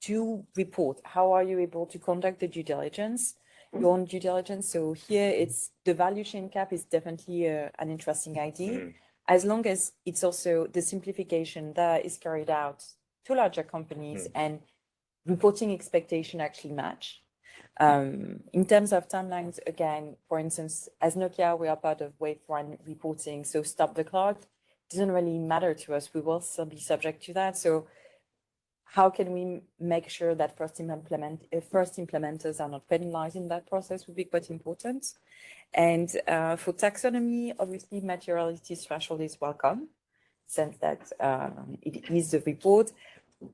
to report? How are you able to conduct the due diligence, your own due diligence? So here it's the value chain cap is definitely an interesting idea, as long as it's also the simplification that is carried out to larger companies and reporting expectation actually match. In terms of timelines, again, for instance, as Nokia, we are part of wave 1 reporting, so stop the clock. Doesn't really matter to us. We will still be subject to that. So how can we make sure that first implementers are not penalized in that process would be quite important. And for taxonomy, obviously materiality threshold is welcome, since that it is the report.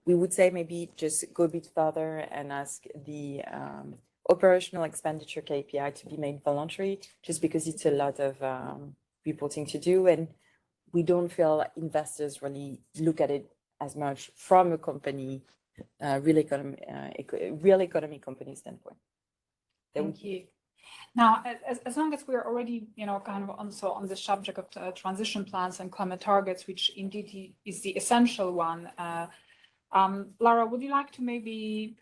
We would say maybe just go a bit further and ask the operational expenditure KPI to be made voluntary, just because it's a lot of reporting to do, and we don't feel investors really look at it as much from a company, real economy company standpoint. Thank you. Now, as long as we're already, kind of also on the subject of transition plans and climate targets, which indeed is the essential one, Lara, would you like to maybe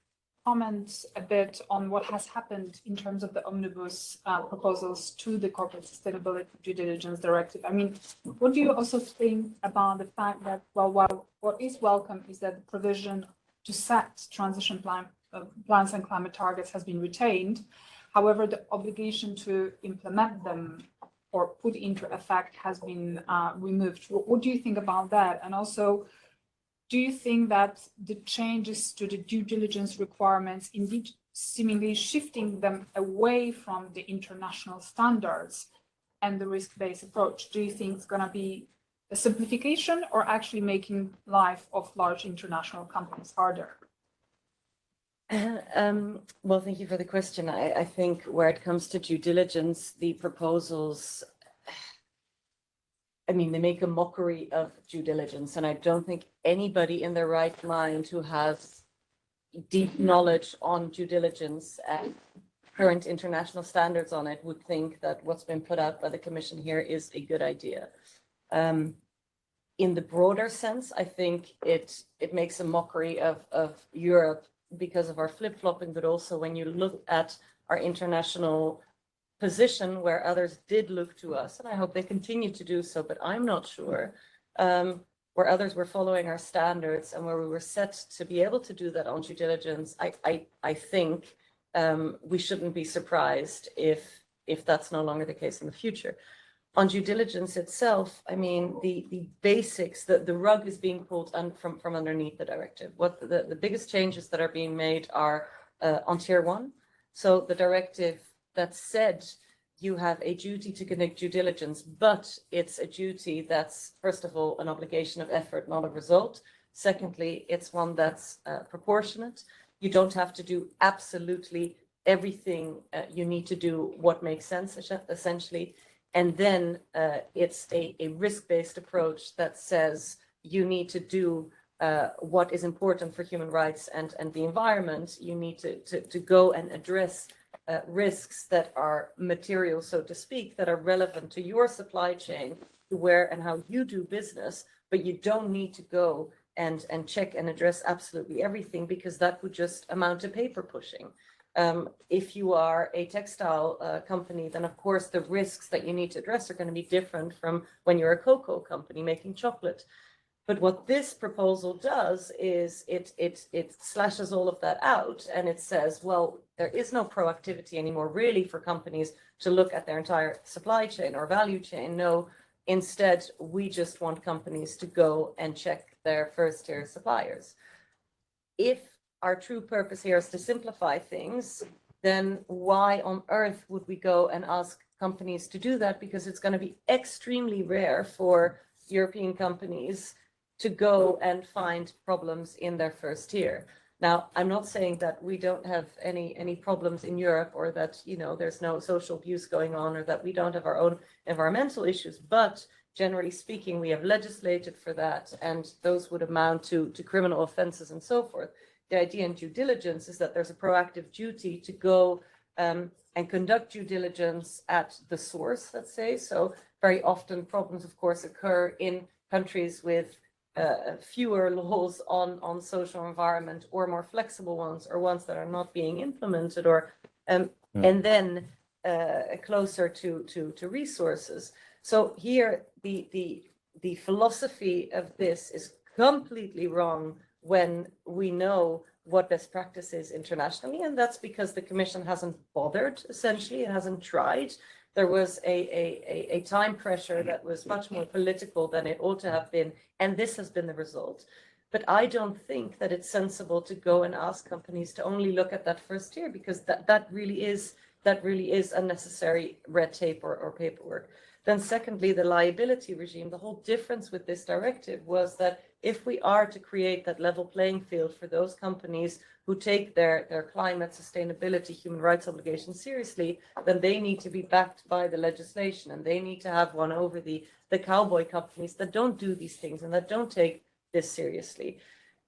comment a bit on what has happened in terms of the omnibus proposals to the corporate sustainability due diligence directive? I mean, what do you also think about the fact that, well, what is welcome is that the provision to set transition plans and climate targets has been retained. However, the obligation to implement them or put into effect has been removed. What do you think about that? And also, do you think that the changes to the due diligence requirements indeed seemingly shifting them away from the international standards and the risk-based approach? Do you think it's going to be a simplification or actually making life of large international companies harder? Well, thank you for the question. I think where it comes to due diligence, the proposals, I mean, they make a mockery of due diligence, and I don't think anybody in their right mind who has deep knowledge on due diligence and current international standards on it would think that what's been put out by the Commission here is a good idea. In the broader sense, I think it makes a mockery of Europe because of our flip-flopping, but also when you look at our international position where others did look to us, and I hope they continue to do so, but I'm not sure, where others were following our standards and where we were set to be able to do that on due diligence, I think we shouldn't be surprised if that's no longer the case in the future. On due diligence itself, I mean, the basics, the rug is being pulled from underneath the directive. What the biggest changes that are being made are on tier 1. So the directive that said you have a duty to conduct due diligence, but it's a duty that's, first of all, an obligation of effort, not a result. Secondly, it's one that's proportionate. You don't have to do absolutely everything you need to do what makes sense, essentially. And then it's a risk-based approach that says you need to do what is important for human rights and the environment. You need to go and address risks that are material, so to speak, that are relevant to your supply chain, to where and how you do business, but you don't need to go and check and address absolutely everything, because that would just amount to paper pushing. If you are a textile company, then of course the risks that you need to address are going to be different from when you're a cocoa company making chocolate. But what this proposal does is it slashes all of that out, and it says, well, there is no proactivity anymore really for companies to look at their entire supply chain or value chain. No, instead, we just want companies to go and check their first-tier suppliers. If our true purpose here is to simplify things, then why on earth would we go and ask companies to do that? Because it's going to be extremely rare for European companies to go and find problems in their first tier. Now, I'm not saying that we don't have any problems in Europe, or that, you know, there's no social abuse going on, or that we don't have our own environmental issues, but generally speaking, we have legislated for that, and those would amount to criminal offenses and so forth. The idea in due diligence is that there's a proactive duty to go and conduct due diligence at the source, let's say. So very often problems, of course, occur in countries with fewer laws on social environment, or more flexible ones, or ones that are not being implemented, or and then closer to resources. So here the philosophy of this is completely wrong when we know what best practice is internationally, and that's because the Commission hasn't bothered, essentially. It hasn't tried. There was a time pressure that was much more political than it ought to have been, and this has been the result. But I don't think that it's sensible to go and ask companies to only look at that first tier, because that really is unnecessary red tape or paperwork. Then secondly, the liability regime. The whole difference with this directive was that if we are to create that level playing field for those companies who take their climate, sustainability, human rights obligations seriously, then they need to be backed by the legislation, and they need to have one over the cowboy companies that don't do these things and that don't take this seriously.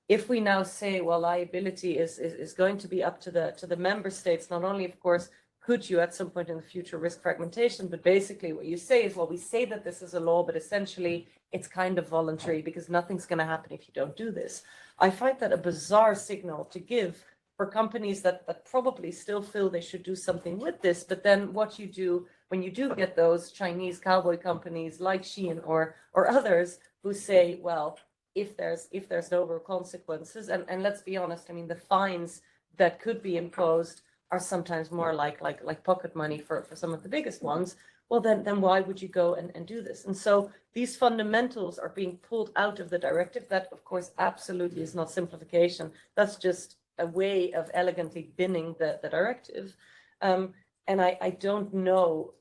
If we now say, well, liability is going to be up to the member states, not only, of course, could you at some point in the future risk fragmentation? But basically what you say is, well, we say that this is a law, but essentially it's kind of voluntary because nothing's going to happen if you don't do this. I find that a bizarre signal to give for companies that probably still feel they should do something with this. But then what you do when you do get those Chinese cowboy companies like Shein or others who say, well, if there's no real consequences, and let's be honest, I mean, the fines that could be imposed are sometimes more like pocket money for some of the biggest ones. Well, then why would you go and do this? And so these fundamentals are being pulled out of the directive. That, of course, absolutely is not simplification. That's just a way of elegantly binning the directive. And I don't know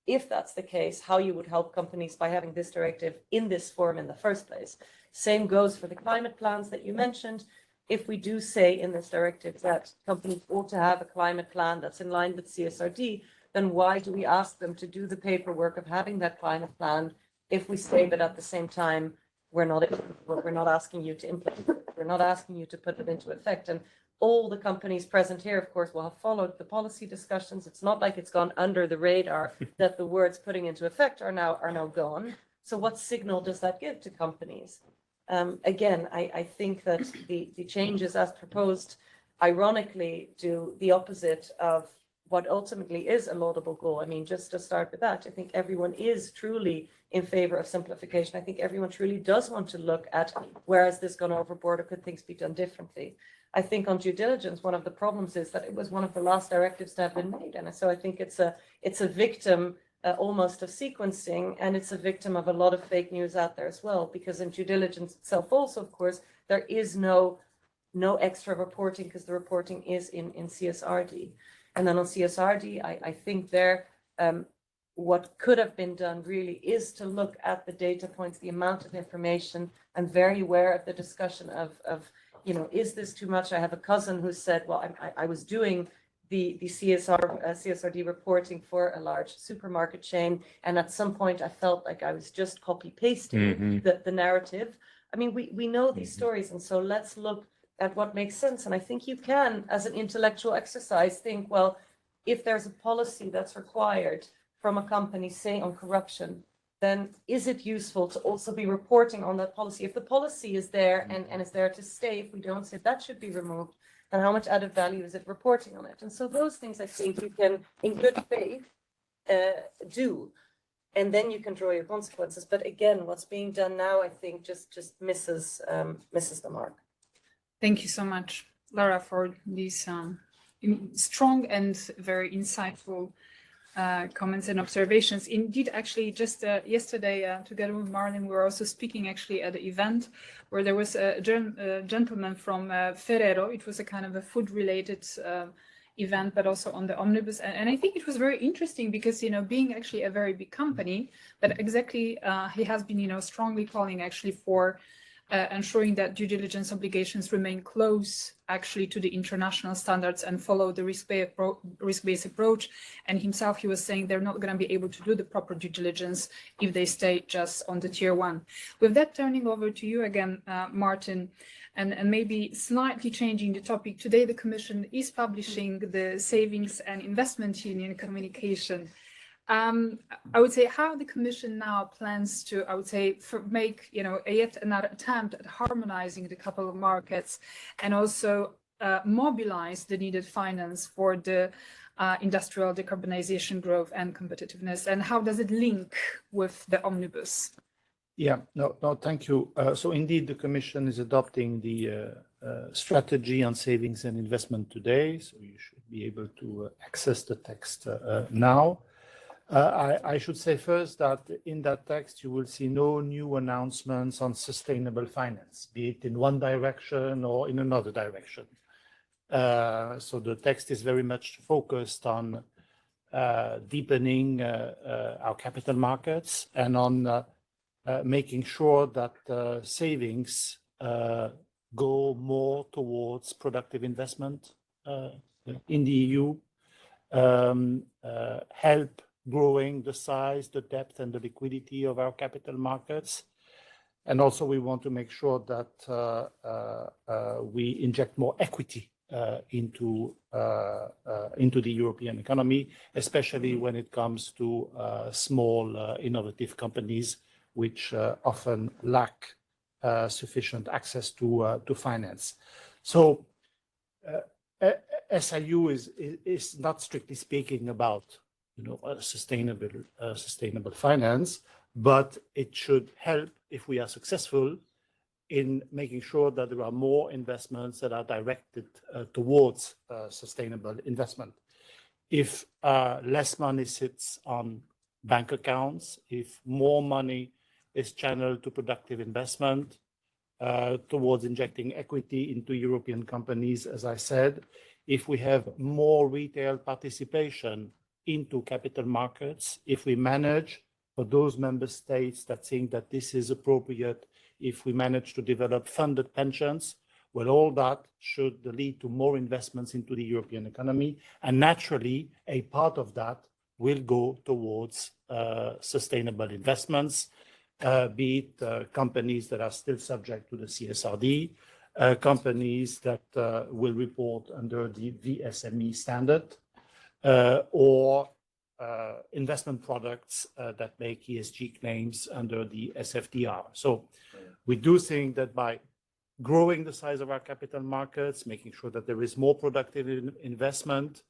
if that's the case, how you would help companies by having this directive in this form in the first place. Same goes for the climate plans that you mentioned. If we do say in this directive that companies ought to have a climate plan that's in line with CSRD, then why do we ask them to do the paperwork of having that climate plan if we say that at the same time we're not asking you to implement it, we're not asking you to put it into effect? And all the companies present here, of course, will have followed the policy discussions. It's not like it's gone under the radar that the words putting into effect are now gone. So what signal does that give to companies? Again, I think that the changes as proposed, ironically, do the opposite of what ultimately is a laudable goal. I mean, just to start with that, I think everyone is truly in favor of simplification. I think everyone truly does want to look at where has this gone overboard or could things be done differently. I think on due diligence, one of the problems is that it was one of the last directives to have been made. And so I think it's a victim almost of sequencing, and it's a victim of a lot of fake news out there as well, because in due diligence itself also, of course, there is no extra reporting because the reporting is in CSRD. And then on CSRD, I think there, what could have been done really is to look at the data points, the amount of information. I'm very aware of the discussion of is this too much? I have a cousin who said, well, I was doing the CSRD reporting for a large supermarket chain, and at some point I felt like I was just copy pasting the narrative. I mean, we know these stories, and so let's look at what makes sense. And I think you can, as an intellectual exercise, think, well, if there's a policy that's required from a company, say on corruption, then is it useful to also be reporting on that policy? If the policy is there and is there to stay, if we don't say that should be removed, then how much added value is it reporting on it? And so those things I think you can, in good faith, do, and then you can draw your consequences. But again, what's being done now, I think, just misses the mark. Thank you so much, Lara, for these strong and very insightful comments and observations. Indeed, actually, just yesterday, together with Merlin, we were also speaking actually at an event where there was a gentleman from Ferrero. It was a kind of a food-related event, but also on the omnibus. And I think it was very interesting because, being actually a very big company, but exactly he has been, strongly calling actually for ensuring that due diligence obligations remain close actually to the international standards and follow the risk-based approach. And himself, he was saying they're not going to be able to do the proper due diligence if they stay just on the tier one. With that, turning over to you again, Martin, and maybe slightly changing the topic. Today, the Commission is publishing the Savings and Investment Union communication. I would say how the Commission now plans to, make, yet another attempt at harmonizing the capital markets and also mobilize the needed finance for the industrial decarbonization, growth and competitiveness, and how does it link with the omnibus? Yeah, no, thank you. So indeed, the Commission is adopting the strategy on savings and investment today, so you should be able to access the text now. I should say first that in that text, you will see no new announcements on sustainable finance, be it in one direction or in another direction. So the text is very much focused on deepening our capital markets and on making sure that savings go more towards productive investment in the EU, help growing the size, the depth, and the liquidity of our capital markets. And also we want to make sure that we inject more equity into the European economy, especially when it comes to small innovative companies, which often lack sufficient access to finance. So SIU is not strictly speaking about sustainable finance, but it should help if we are successful in making sure that there are more investments that are directed towards sustainable investment. If less money sits on bank accounts, if more money is channeled to productive investment, towards injecting equity into European companies, as I said, if we have more retail participation into capital markets, if we manage for those member states that think that this is appropriate, if we manage to develop funded pensions, well, all that should lead to more investments into the European economy. And naturally, a part of that will go towards sustainable investments, be it companies that are still subject to the CSRD, companies that will report under the VSME standard, or investment products that make ESG claims under the SFDR. So we do think that by growing the size of our capital markets, making sure that there is more productive investment,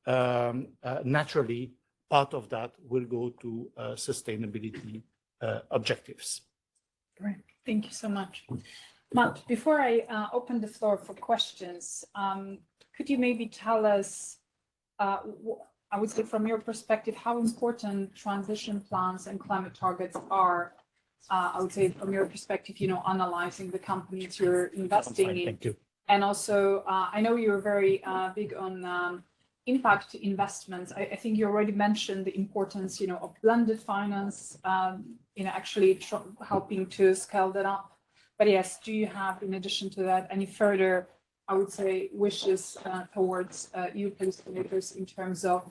naturally, part of that will go to sustainability objectives. Great, thank you so much. Matt, before I open the floor for questions, could you maybe tell us, I would say from your perspective, how important transition plans and climate targets are, I would say from your perspective, analyzing the companies you're investing in. Thank you. And also, I know you're very big on impact investments. I think you already mentioned the importance, of blended finance, actually helping to scale that up. But yes, do you have, in addition to that, any further, I would say, wishes towards EU policymakers in terms of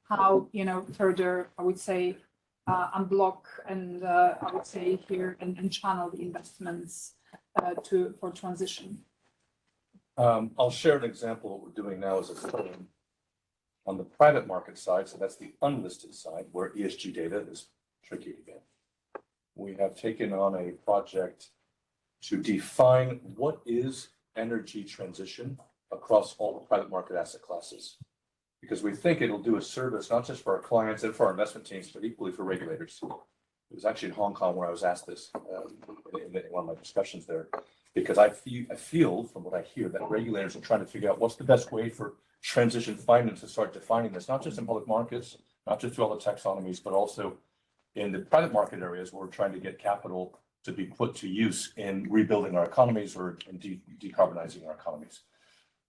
how, further, I would say, unblock and I would say here and channel the investments for transition? I'll share an example of what we're doing now as a firm on the private market side. So that's the unlisted side where ESG data is tricky to get. We have taken on a project to define what is energy transition across all the private market asset classes, because we think it'll do a service not just for our clients and for our investment teams, but equally for regulators. It was actually in Hong Kong where I was asked this in one of my discussions there, because I feel from what I hear that regulators are trying to figure out what's the best way for transition finance to start defining this, not just in public markets, not just through all the taxonomies, but also in the private market areas where we're trying to get capital to be put to use in rebuilding our economies or in decarbonizing our economies.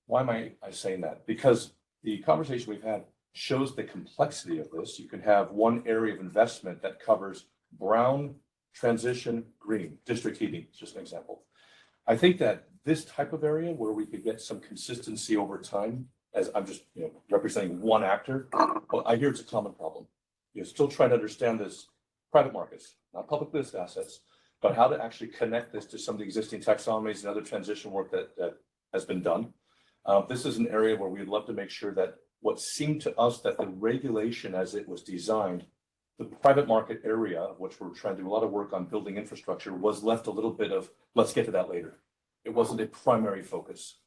Why am I saying that? Because the conversation we've had shows the complexity of this. You can have one area of investment that covers brown, transition, green, district heating, just an example. I think that this type of area where we could get some consistency over time, as I'm just representing one actor, well, I hear it's a common problem. You still try to understand this private markets, not public list assets, but how to actually connect this to some of the existing taxonomies and other transition work that has been done. This is an area where we'd love to make sure that what seemed to us that the regulation as it was designed, the private market area, which we're trying to do a lot of work on building infrastructure, was left a little bit of, let's get to that later. It wasn't a primary focus.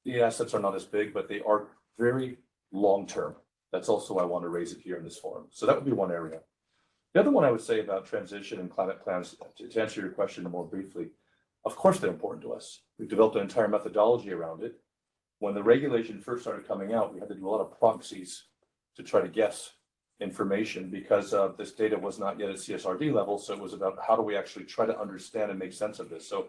The assets are not as big, but they are very long-term. That's also why I want to raise it here in this forum. So that would be one area. The other one I would say about transition and climate plans, to answer your question more briefly, of course they're important to us. We've developed an entire methodology around it. When the regulation first started coming out, we had to do a lot of proxies to try to guess information because this data was not yet at CSRD level. So it was about how do we actually try to understand and make sense of this. So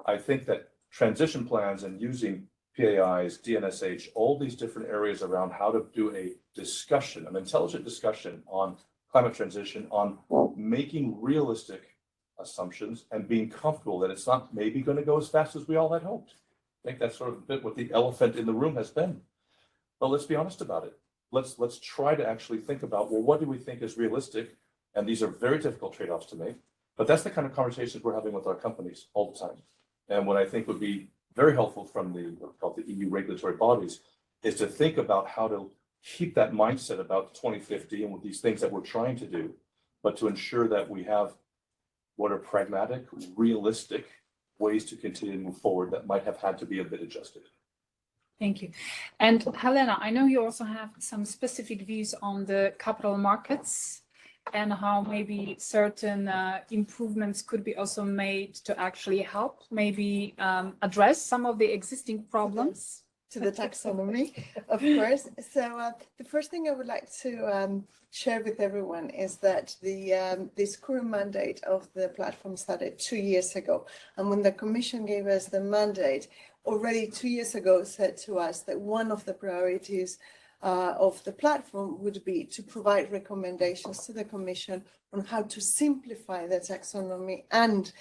I think that transition plans and using PAIs, DNSH, all these different areas around how to do a discussion, an intelligent discussion on climate transition, on making realistic assumptions and being comfortable that it's not maybe going to go as fast as we all had hoped. I think that's sort of a bit what the elephant in the room has been. But let's be honest about it. Let's try to actually think about, well, what do we think is realistic? And these are very difficult trade-offs to make, but that's the kind of conversations we're having with our companies all the time. And what I think would be very helpful from what's called the EU regulatory bodies, is to think about how to keep that mindset about 2050 and with these things that we're trying to do, but to ensure that we have what are pragmatic, realistic ways to continue to move forward that might have had to be a bit adjusted. Thank you. And Helena, I know you also have some specific views on the capital markets and how maybe certain improvements could be also made to actually help maybe address some of the existing problems. To the taxonomy, of course. So the first thing I would like to share with everyone is that this current mandate of the platform started 2 years ago. And when the Commission gave us the mandate, already 2 years ago said to us that one of the priorities of the platform would be to provide recommendations to the Commission on how to simplify the taxonomy and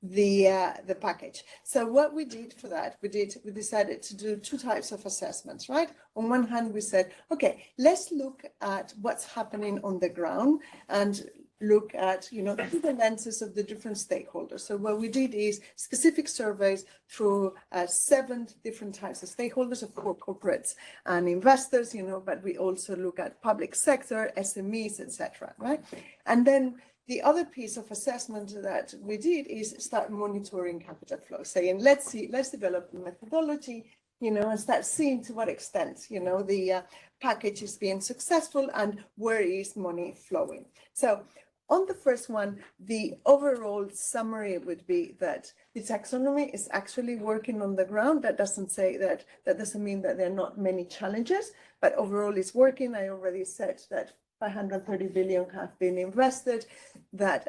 the package. So what we did for that, we decided to do two types of assessments, right? On one hand, we said, okay, let's look at what's happening on the ground and look at, through the lenses of the different stakeholders. So what we did is specific surveys through 7 different types of stakeholders, of course, corporates and investors, but we also look at public sector, SMEs, etc., right? And then the other piece of assessment that we did is start monitoring capital flow, saying, let's develop a methodology, and start seeing to what extent, the package is being successful and where is money flowing. So on the first one, the overall summary would be that the taxonomy is actually working on the ground. That doesn't mean that there are not many challenges, but overall it's working. I already said that 530 billion have been invested, that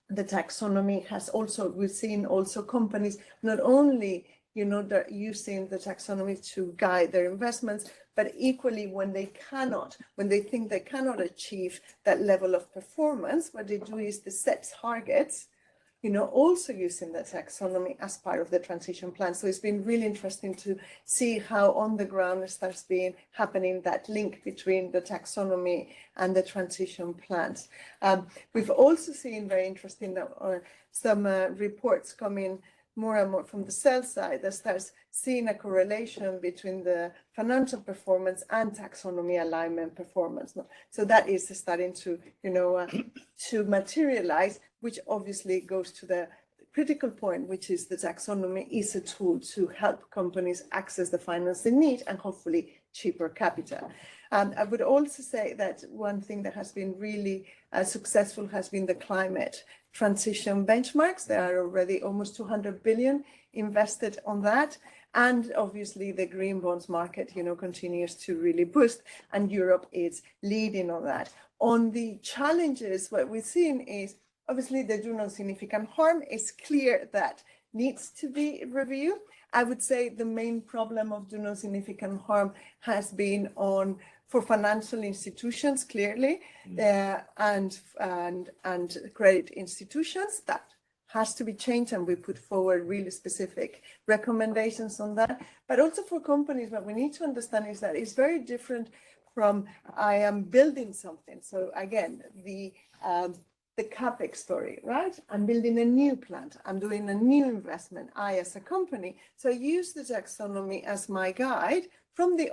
the taxonomy has also, we've seen also companies not only, they're using the taxonomy to guide their investments, but equally when they think they cannot achieve that level of performance, what they do is they set targets, also using the taxonomy as part of the transition plan. So it's been really interesting to see how on the ground it starts happening, that link between the taxonomy and the transition plans. We've also seen, very interesting, that some reports coming more and more from the sell side that starts seeing a correlation between the financial performance and taxonomy alignment performance. So that is starting to, to materialize, which obviously goes to the critical point, which is the taxonomy is a tool to help companies access the finance they need and hopefully cheaper capital. I would also say that one thing that has been really successful has been the climate transition benchmarks. There are already almost 200 billion invested on that. And obviously the green bonds market, continues to really boost, and Europe is leading on that. On the challenges, what we've seen is obviously the do no significant harm is clear that needs to be reviewed. I would say the main problem of do no significant harm has been for financial institutions, clearly, and credit institutions. That has to be changed, and we put forward really specific recommendations on that. But also for companies, what we need to understand is that it's very different from I am building something. So again, the CapEx story, right? I'm building a new plant. I'm doing a new investment, I as a company. So I use the taxonomy as my guide from the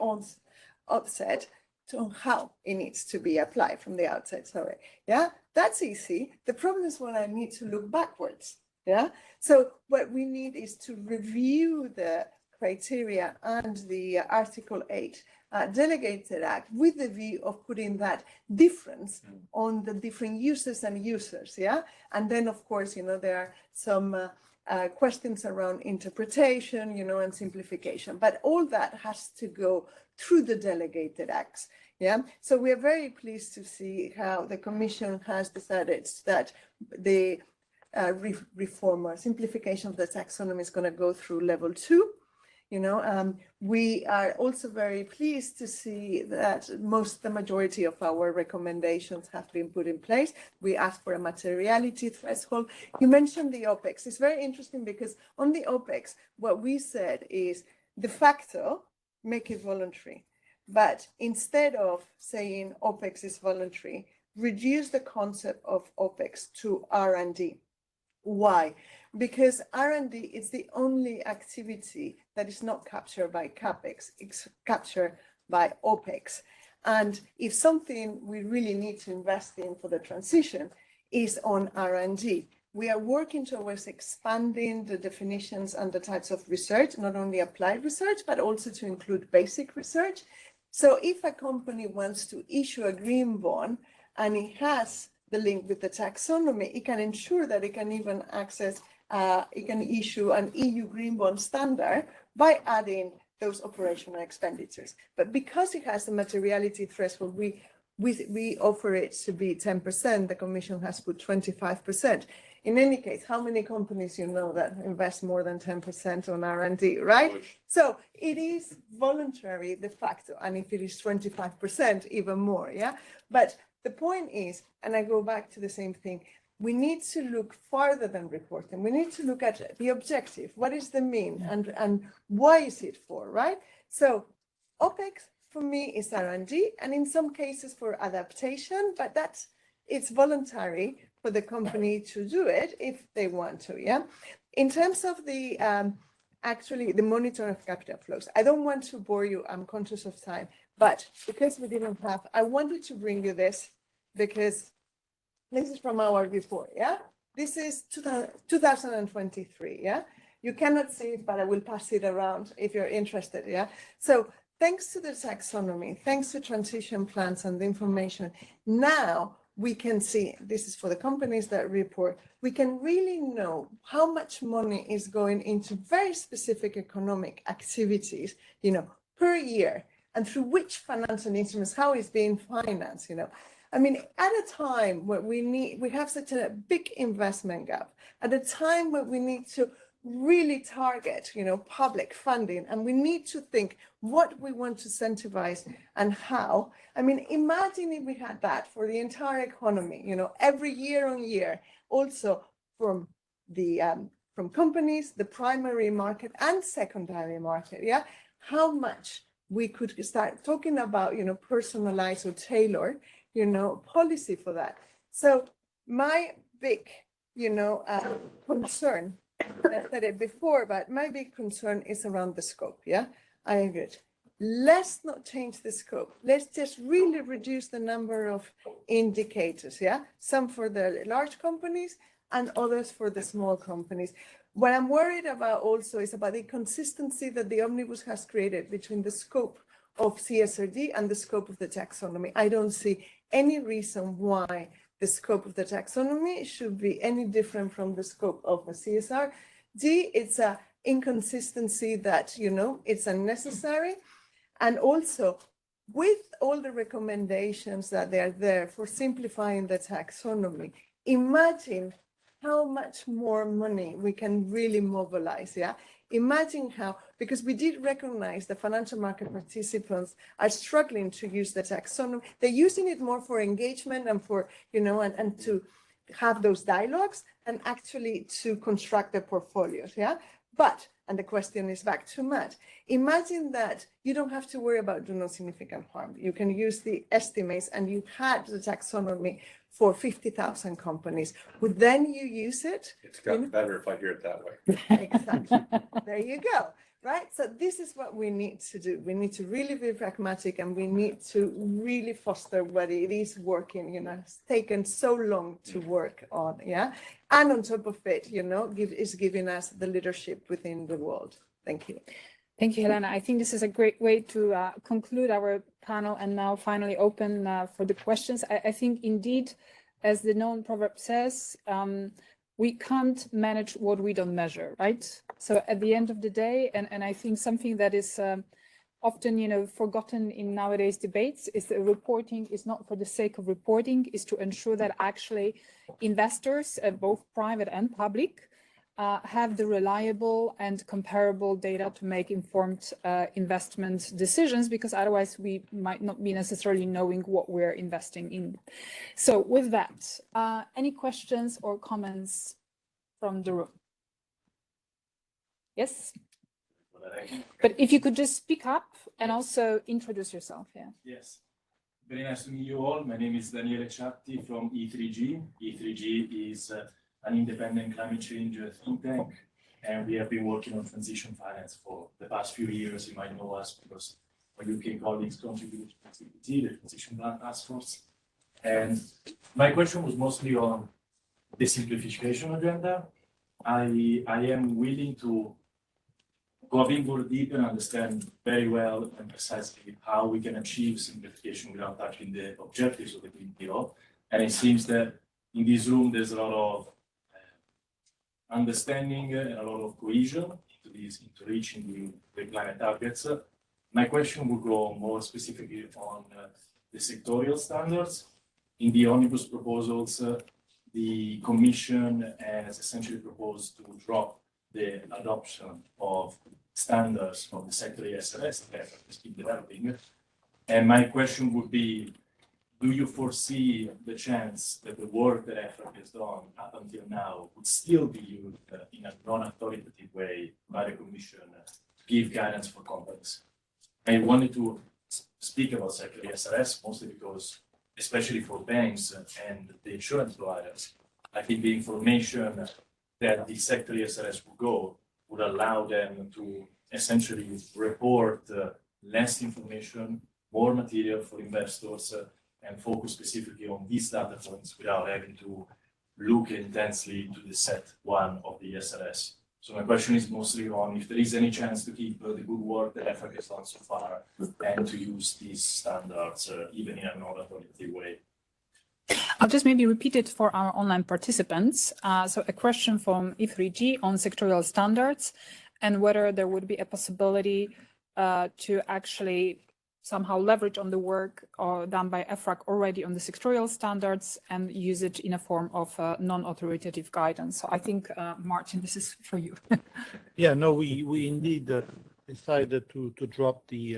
outset to how it needs to be applied from the outset. Sorry. Yeah, that's easy. The problem is when I need to look backwards. Yeah. So what we need is to review the criteria and the Article 8 delegated act with the view of putting that difference on the different users and users. Yeah. And then, of course, there are some questions around interpretation, and simplification, but all that has to go through the delegated acts. Yeah. So we are very pleased to see how the Commission has decided that the reform or simplification of the taxonomy is going to go through level 2. We are also very pleased to see that the majority of our recommendations have been put in place. We asked for a materiality threshold. You mentioned the OPEX. It's very interesting because on the OPEX, what we said is de facto, make it voluntary. But instead of saying OPEX is voluntary, reduce the concept of OPEX to R&D. Why? Because R&D is the only activity that is not captured by CapEx, it's captured by OpEx. And if something we really need to invest in for the transition is on R&D, we are working towards expanding the definitions and the types of research, not only applied research, but also to include basic research. So if a company wants to issue a green bond and it has the link with the taxonomy, it can ensure that it can even access, it can issue an EU green bond standard by adding those operational expenditures. But because it has the materiality threshold, we offer it to be 10%, the Commission has put 25%. In any case, how many companies you know that invest more than 10% on R&D, right? So it is voluntary de facto, and if it is 25%, even more, yeah? But the point is, and I go back to the same thing, we need to look farther than reporting. We need to look at the objective. What is the mean and why is it for, right? So OpEx for me is R&D, and in some cases for adaptation, but it's voluntary for the company to do it if they want to, yeah? In terms of the, actually the monitoring of capital flows, I don't want to bore you, I'm conscious of time, but because we didn't have, I wanted to bring you this because this is from our report, yeah? This is 2023, yeah? You cannot see it, but I will pass it around if you're interested, yeah? So thanks to the taxonomy, thanks to transition plans and the information, now we can see, this is for the companies that report, we can really know how much money is going into very specific economic activities, you know, per year, and through which financial instruments, how it's being financed, you know. I mean, at a time where we have such a big investment gap, at a time where we need to really target, you know, public funding, and we need to think what we want to incentivize and how. I mean, imagine if we had that for the entire economy, you know, every year on year, also from the from companies, the primary market and secondary market, yeah, how much we could start talking about, you know, personalized or tailored, you know, policy for that. So my big, you know, concern, I said it before, but my big concern is around the scope, yeah? I agree. Let's not change the scope. Let's just really reduce the number of indicators, yeah? Some for the large companies and others for the small companies. What I'm worried about also is about the consistency that the Omnibus has created between the scope of CSRD and the scope of the taxonomy. I don't see any reason why the scope of the taxonomy should be any different from the scope of the CSRD. It's an inconsistency that, you know, it's unnecessary. And also, with all the recommendations that they are there for simplifying the taxonomy, imagine how much more money we can really mobilize, yeah? Imagine how, because we did recognize the financial market participants are struggling to use the taxonomy. They're using it more for engagement and for, you know, and to have those dialogues and actually to construct their portfolios, yeah? But, and the question is back to Matt, imagine that you don't have to worry about do no significant harm. You can use the estimates and you had the taxonomy for 50,000 companies. Would then you use it? It's gotten better if I hear it that way. Exactly. There you go. Right. So this is what we need to do. We need to really be pragmatic and we need to really foster what it is working, you know, it's taken so long to work on. Yeah. And on top of it, you know, is giving us the leadership within the world. Thank you. Thank you, Helena. I think this is a great way to conclude our panel and now finally open for the questions. I think indeed, as the known proverb says, we can't manage what we don't measure, right? So at the end of the day, and I think something that is often, you know, forgotten in nowadays debates is that reporting is not for the sake of reporting, is to ensure that actually investors, both private and public, have the reliable and comparable data to make informed investment decisions, because otherwise we might not be necessarily knowing what we're investing in. So with that, any questions or comments from the room? Yes? But if you could just speak up and also introduce yourself. Yeah. Yes. Very nice to meet you all. My name is Daniele Ciatti from E3G. E3G is an independent climate change think tank, and we have been working on transition finance for the past few years. You might know us because our UK colleagues contributed to the Transition Plan Task Force. And my question was mostly on the simplification agenda. I am willing to go a bit more deep and understand very well and precisely how we can achieve simplification without touching the objectives of the Green Deal. And it seems that in this room, there's a lot of understanding and a lot of cohesion into reaching the climate targets. My question will go more specifically on the sectorial standards. In the omnibus proposals, the Commission has essentially proposed to drop the adoption of standards from the sector SRS that has been developing. And my question would be, do you foresee the chance that the work that EFRAG has done up until now would still be used in a non-authoritative way by the Commission to give guidance for companies? I wanted to speak about sector SRS mostly because, especially for banks and the insurance providers, I think the information that the sector SRS will go would allow them to essentially report less information, more material for investors, and focus specifically on these data points without having to look intensely to the set one of the SRS. So my question is mostly on if there is any chance to keep the good work that EFRAG has done so far and to use these standards even in a non-authoritative way. I'll just maybe repeat it for our online participants. So a question from E3G on sectorial standards and whether there would be a possibility to actually somehow leverage on the work done by EFRAG already on the sectorial standards and use it in a form of non-authoritative guidance. So I think, Martin, this is for you. Yeah, no, we indeed decided to drop the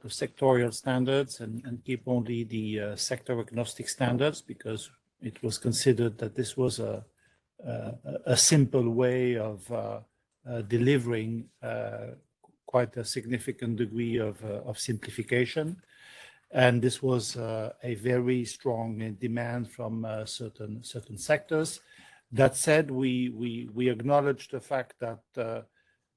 sectorial standards and keep only the sector agnostic standards because it was considered that this was a simple way of delivering quite a significant degree of simplification. And this was a very strong demand from certain sectors. That said, we acknowledge the fact that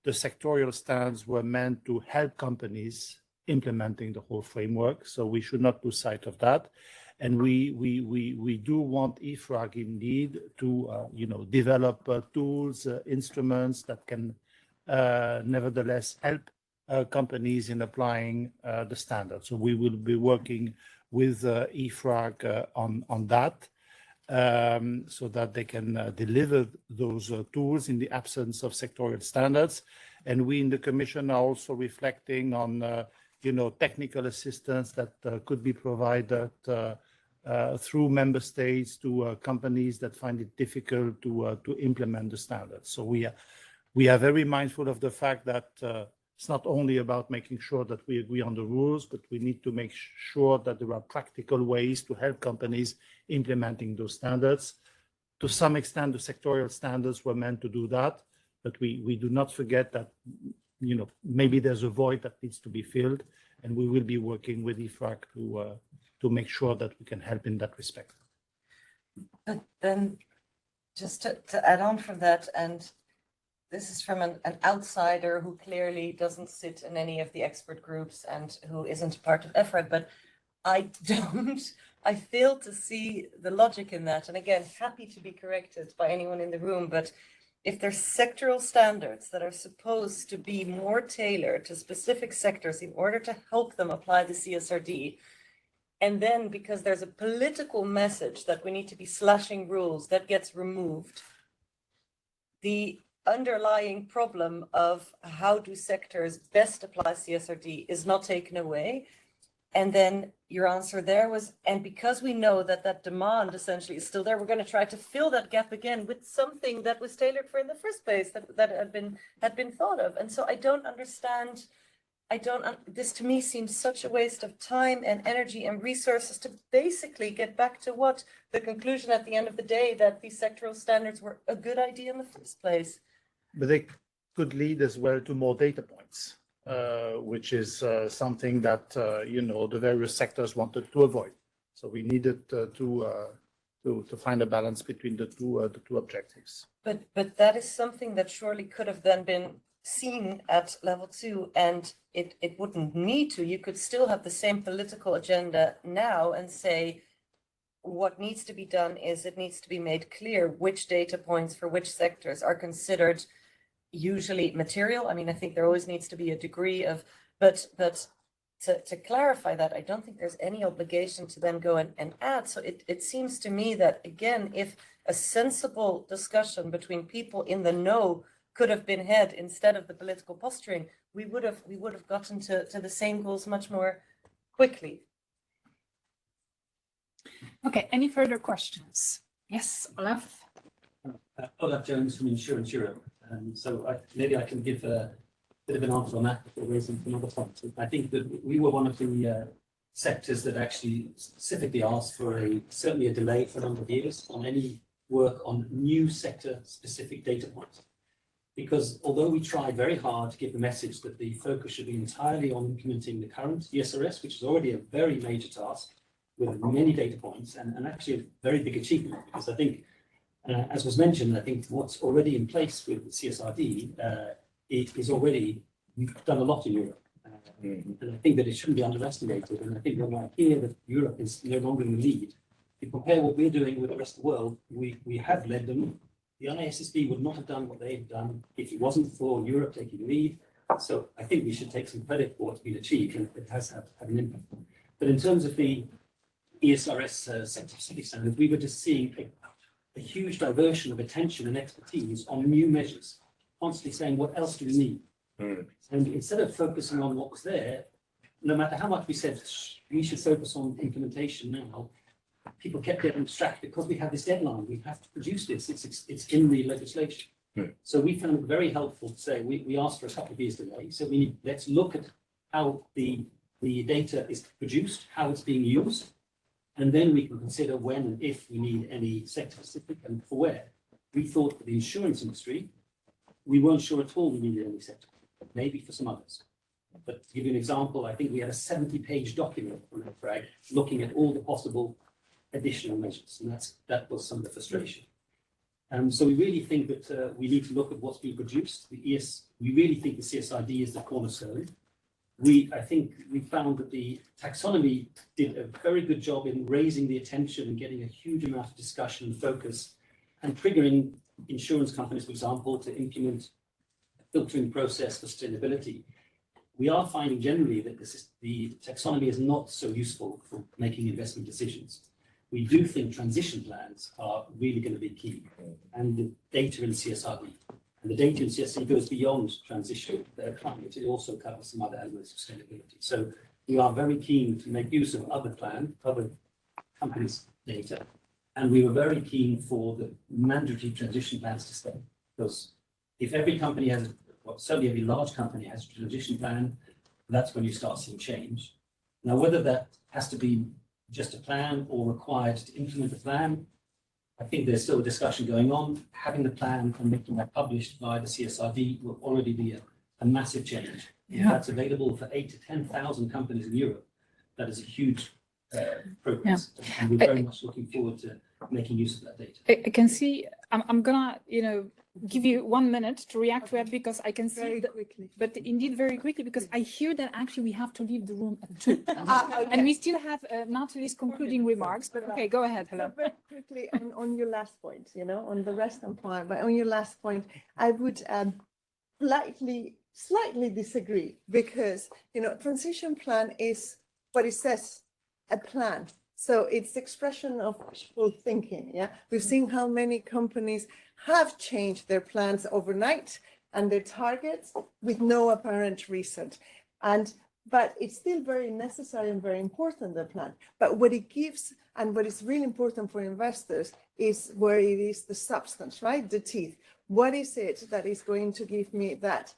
the sectorial standards were meant to help companies implementing the whole framework. So we should not lose sight of that. And we do want EFRAG indeed to develop tools, instruments that can nevertheless help companies in applying the standards. So we will be working with EFRAG on that so that they can deliver those tools in the absence of sectorial standards. And we in the Commission are also reflecting on technical assistance that could be provided through member states to companies that find it difficult to implement the standards. So we are very mindful of the fact that it's not only about making sure that we agree on the rules, but we need to make sure that there are practical ways to help companies implementing those standards. To some extent, the sectorial standards were meant to do that, but we do not forget that maybe there's a void that needs to be filled, and we will be working with EFRAG to make sure that we can help in that respect. But then, just to add on from that, and this is from an outsider who clearly doesn't sit in any of the expert groups and who isn't part of EFRAG, but I fail to see the logic in that. And again, happy to be corrected by anyone in the room, but if there's sectoral standards that are supposed to be more tailored to specific sectors in order to help them apply the CSRD, and then because there's a political message that we need to be slashing rules, that gets removed, the underlying problem of how do sectors best apply CSRD is not taken away. And then your answer there was, and because we know that that demand essentially is still there, we're going to try to fill that gap again with something that was tailored for in the first place, that had been thought of. And so I don't understand. This to me seems such a waste of time and energy and resources to basically get back to what the conclusion at the end of the day, that these sectoral standards were a good idea in the first place. But they could lead as well to more data points, which is something that the various sectors wanted to avoid. So we needed to to find a balance between the two objectives. But that is something that surely could have then been seen at level 2, and it wouldn't need to. You could still have the same political agenda now and say, what needs to be done is it needs to be made clear which data points for which sectors are considered usually material. I mean, I think there always needs to be a degree of, but to clarify that, I don't think there's any obligation to then go and add. So it seems to me that, again, if a sensible discussion between people in the know could have been had instead of the political posturing, we would have gotten to the same goals much more quickly. Okay, any further questions? Yes, Olaf. Olaf Jones from Insurance Europe. Maybe I can give a bit of an answer on that before raising some other points. I think that we were one of the sectors that actually specifically asked for certainly a delay for a number of years on any work on new sector-specific data points. Because although we tried very hard to give the message that the focus should be entirely on implementing the current ESRS, which is already a very major task with many data points and actually a very big achievement, because I think, as was mentioned, I think what's already in place with the CSRD, it is already, we've done a lot in Europe. And I think that it shouldn't be underestimated. And I think when I hear that Europe is no longer in the lead, if you compare what we're doing with the rest of the world, we have led them. The ISSB would not have done what they've done if it wasn't for Europe taking the lead. So I think we should take some credit for what's been achieved, and it has had an impact. But in terms of the ESRS sector-specific standards, we were just seeing a huge diversion of attention and expertise on new measures, constantly saying, what else do we need? And instead of focusing on what was there, no matter how much we said we should focus on implementation now, people kept getting distracted because we have this deadline. We have to produce this. It's in the legislation. So we found it very helpful to say we asked for a couple of years delay. So let's look at how the data is produced, how it's being used, and then we can consider when and if we need any sector-specific and for where. We thought for the insurance industry, we weren't sure at all we needed any sector, maybe for some others. But to give you an example, I think we had a 70-page document from FRAG looking at all the possible additional measures, and that was some of the frustration. So we really think that we need to look at what's being produced. We really think the CSRD is the cornerstone. I think we found that the taxonomy did a very good job in raising the attention and getting a huge amount of discussion and focus and triggering insurance companies, for example, to implement a filtering process for sustainability. We are finding generally that the taxonomy is not so useful for making investment decisions. We do think transition plans are really going to be key, and the data in CSRD. And the data in CSRD goes beyond transition climate. It also covers some other elements of sustainability. So we are very keen to make use of other companies' data. And we were very keen for the mandatory transition plans to stay. Because if every company has, well, certainly every large company has a transition plan, that's when you start seeing change. Now, whether that has to be just a plan or required to implement the plan, I think there's still a discussion going on. Having the plan and making that published by the CSRD will already be a massive change. If that's available for 8,000 to 10,000 companies in Europe, that is a huge progress. And we're very much looking forward to making use of that data. I can see, I'm gonna, give you 1 minute to react to it, because I can see Very that, quickly. but indeed very quickly, because I hear that actually we have to leave the room at 2. Okay. And we still have Nathalie's concluding remarks, but okay, go ahead, Helena. Very quickly on your last point, on the rest I'm fine, but on your last point, I would slightly disagree, because, transition plan is what it says, a plan. So it's the expression of wishful thinking. Yeah, we've seen how many companies have changed their plans overnight and their targets with no apparent reason. But it's still very necessary and very important, the plan. But what it gives and what is really important for investors is where it is the substance, right? The teeth. What is it that is going to give me that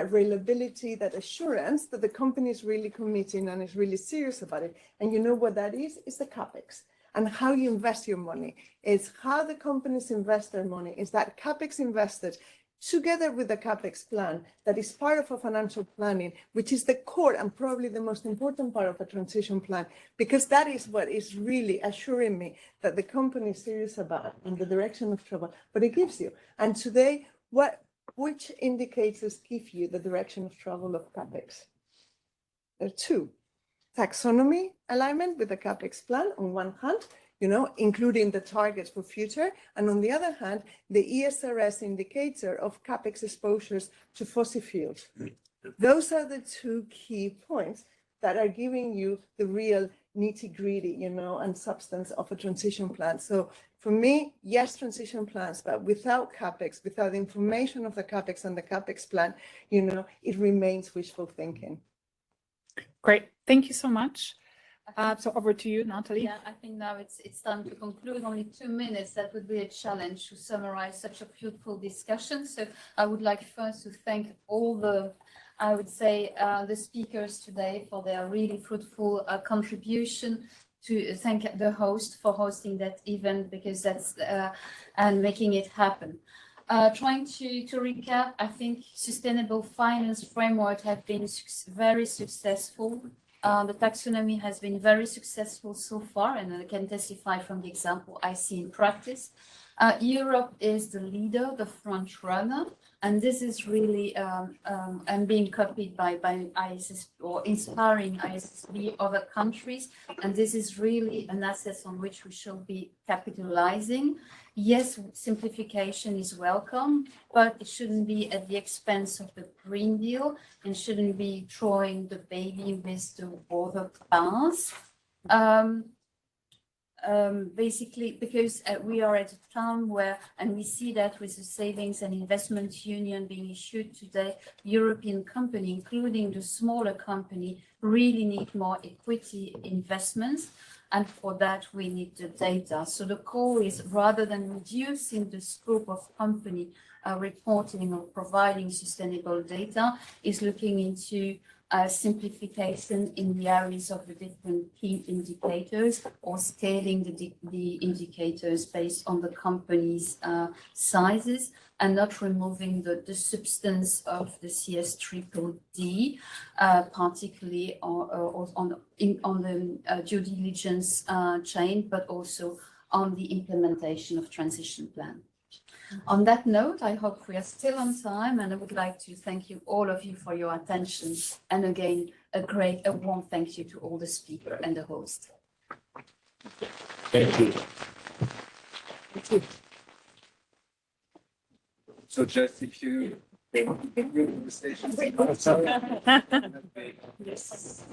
reliability, that assurance that the company is really committing and is really serious about it? And you know what that is? It's the CapEx. And how you invest your money. It's how the companies invest their money. Is that CapEx invested together with the CapEx plan that is part of a financial planning, which is the core and probably the most important part of a transition plan, because that is what is really assuring me that the company is serious about and the direction of travel, but it gives you. And today, which indicators give you the direction of travel of CapEx? There are two. Taxonomy alignment with the CapEx plan on one hand, including the targets for future, and on the other hand, the ESRS indicator of CapEx exposures to fossil fuels. Those are the two key points that are giving you the real nitty-gritty, and substance of a transition plan. So for me, yes, transition plans, but without CapEx, without information of the CapEx and the CapEx plan, it remains wishful thinking. Great. Thank you so much. So over to you, Nathalie. Yeah, I think now it's time to conclude. Only 2 minutes. That would be a challenge to summarize such a fruitful discussion. So I would like first to thank all the, I would say, the speakers today for their really fruitful contribution. To thank the host for hosting that event, because that's and making it happen. Trying to recap, I think sustainable finance framework have been very successful. The taxonomy has been very successful so far, and I can testify from the example I see in practice. Europe is the leader, the front runner, and this is really and being copied by ISSB or inspiring ISSB other countries, and this is really an asset on which we should be capitalizing. Yes, simplification is welcome, but it shouldn't be at the expense of the Green Deal and shouldn't be throwing the baby with the waterbath. Basically, because we are at a time where, and we see that with the Savings and Investment Union being issued today, European company, including the smaller company, really need more equity investments. And for that, we need the data. So the call is, rather than reducing the scope of company reporting or providing sustainable data, is looking into simplification in the areas of the different key indicators, or scaling the indicators based on the company's sizes, and not removing the substance of the CS3D, particularly on the due diligence chain, but also on the implementation of transition plan. On that note, I hope we are still on time, and I would like to thank you, all of you, for your attention. And again, a warm thank you to all the speakers and the host. Thank you. Thank you. So just if you conversation. Yes.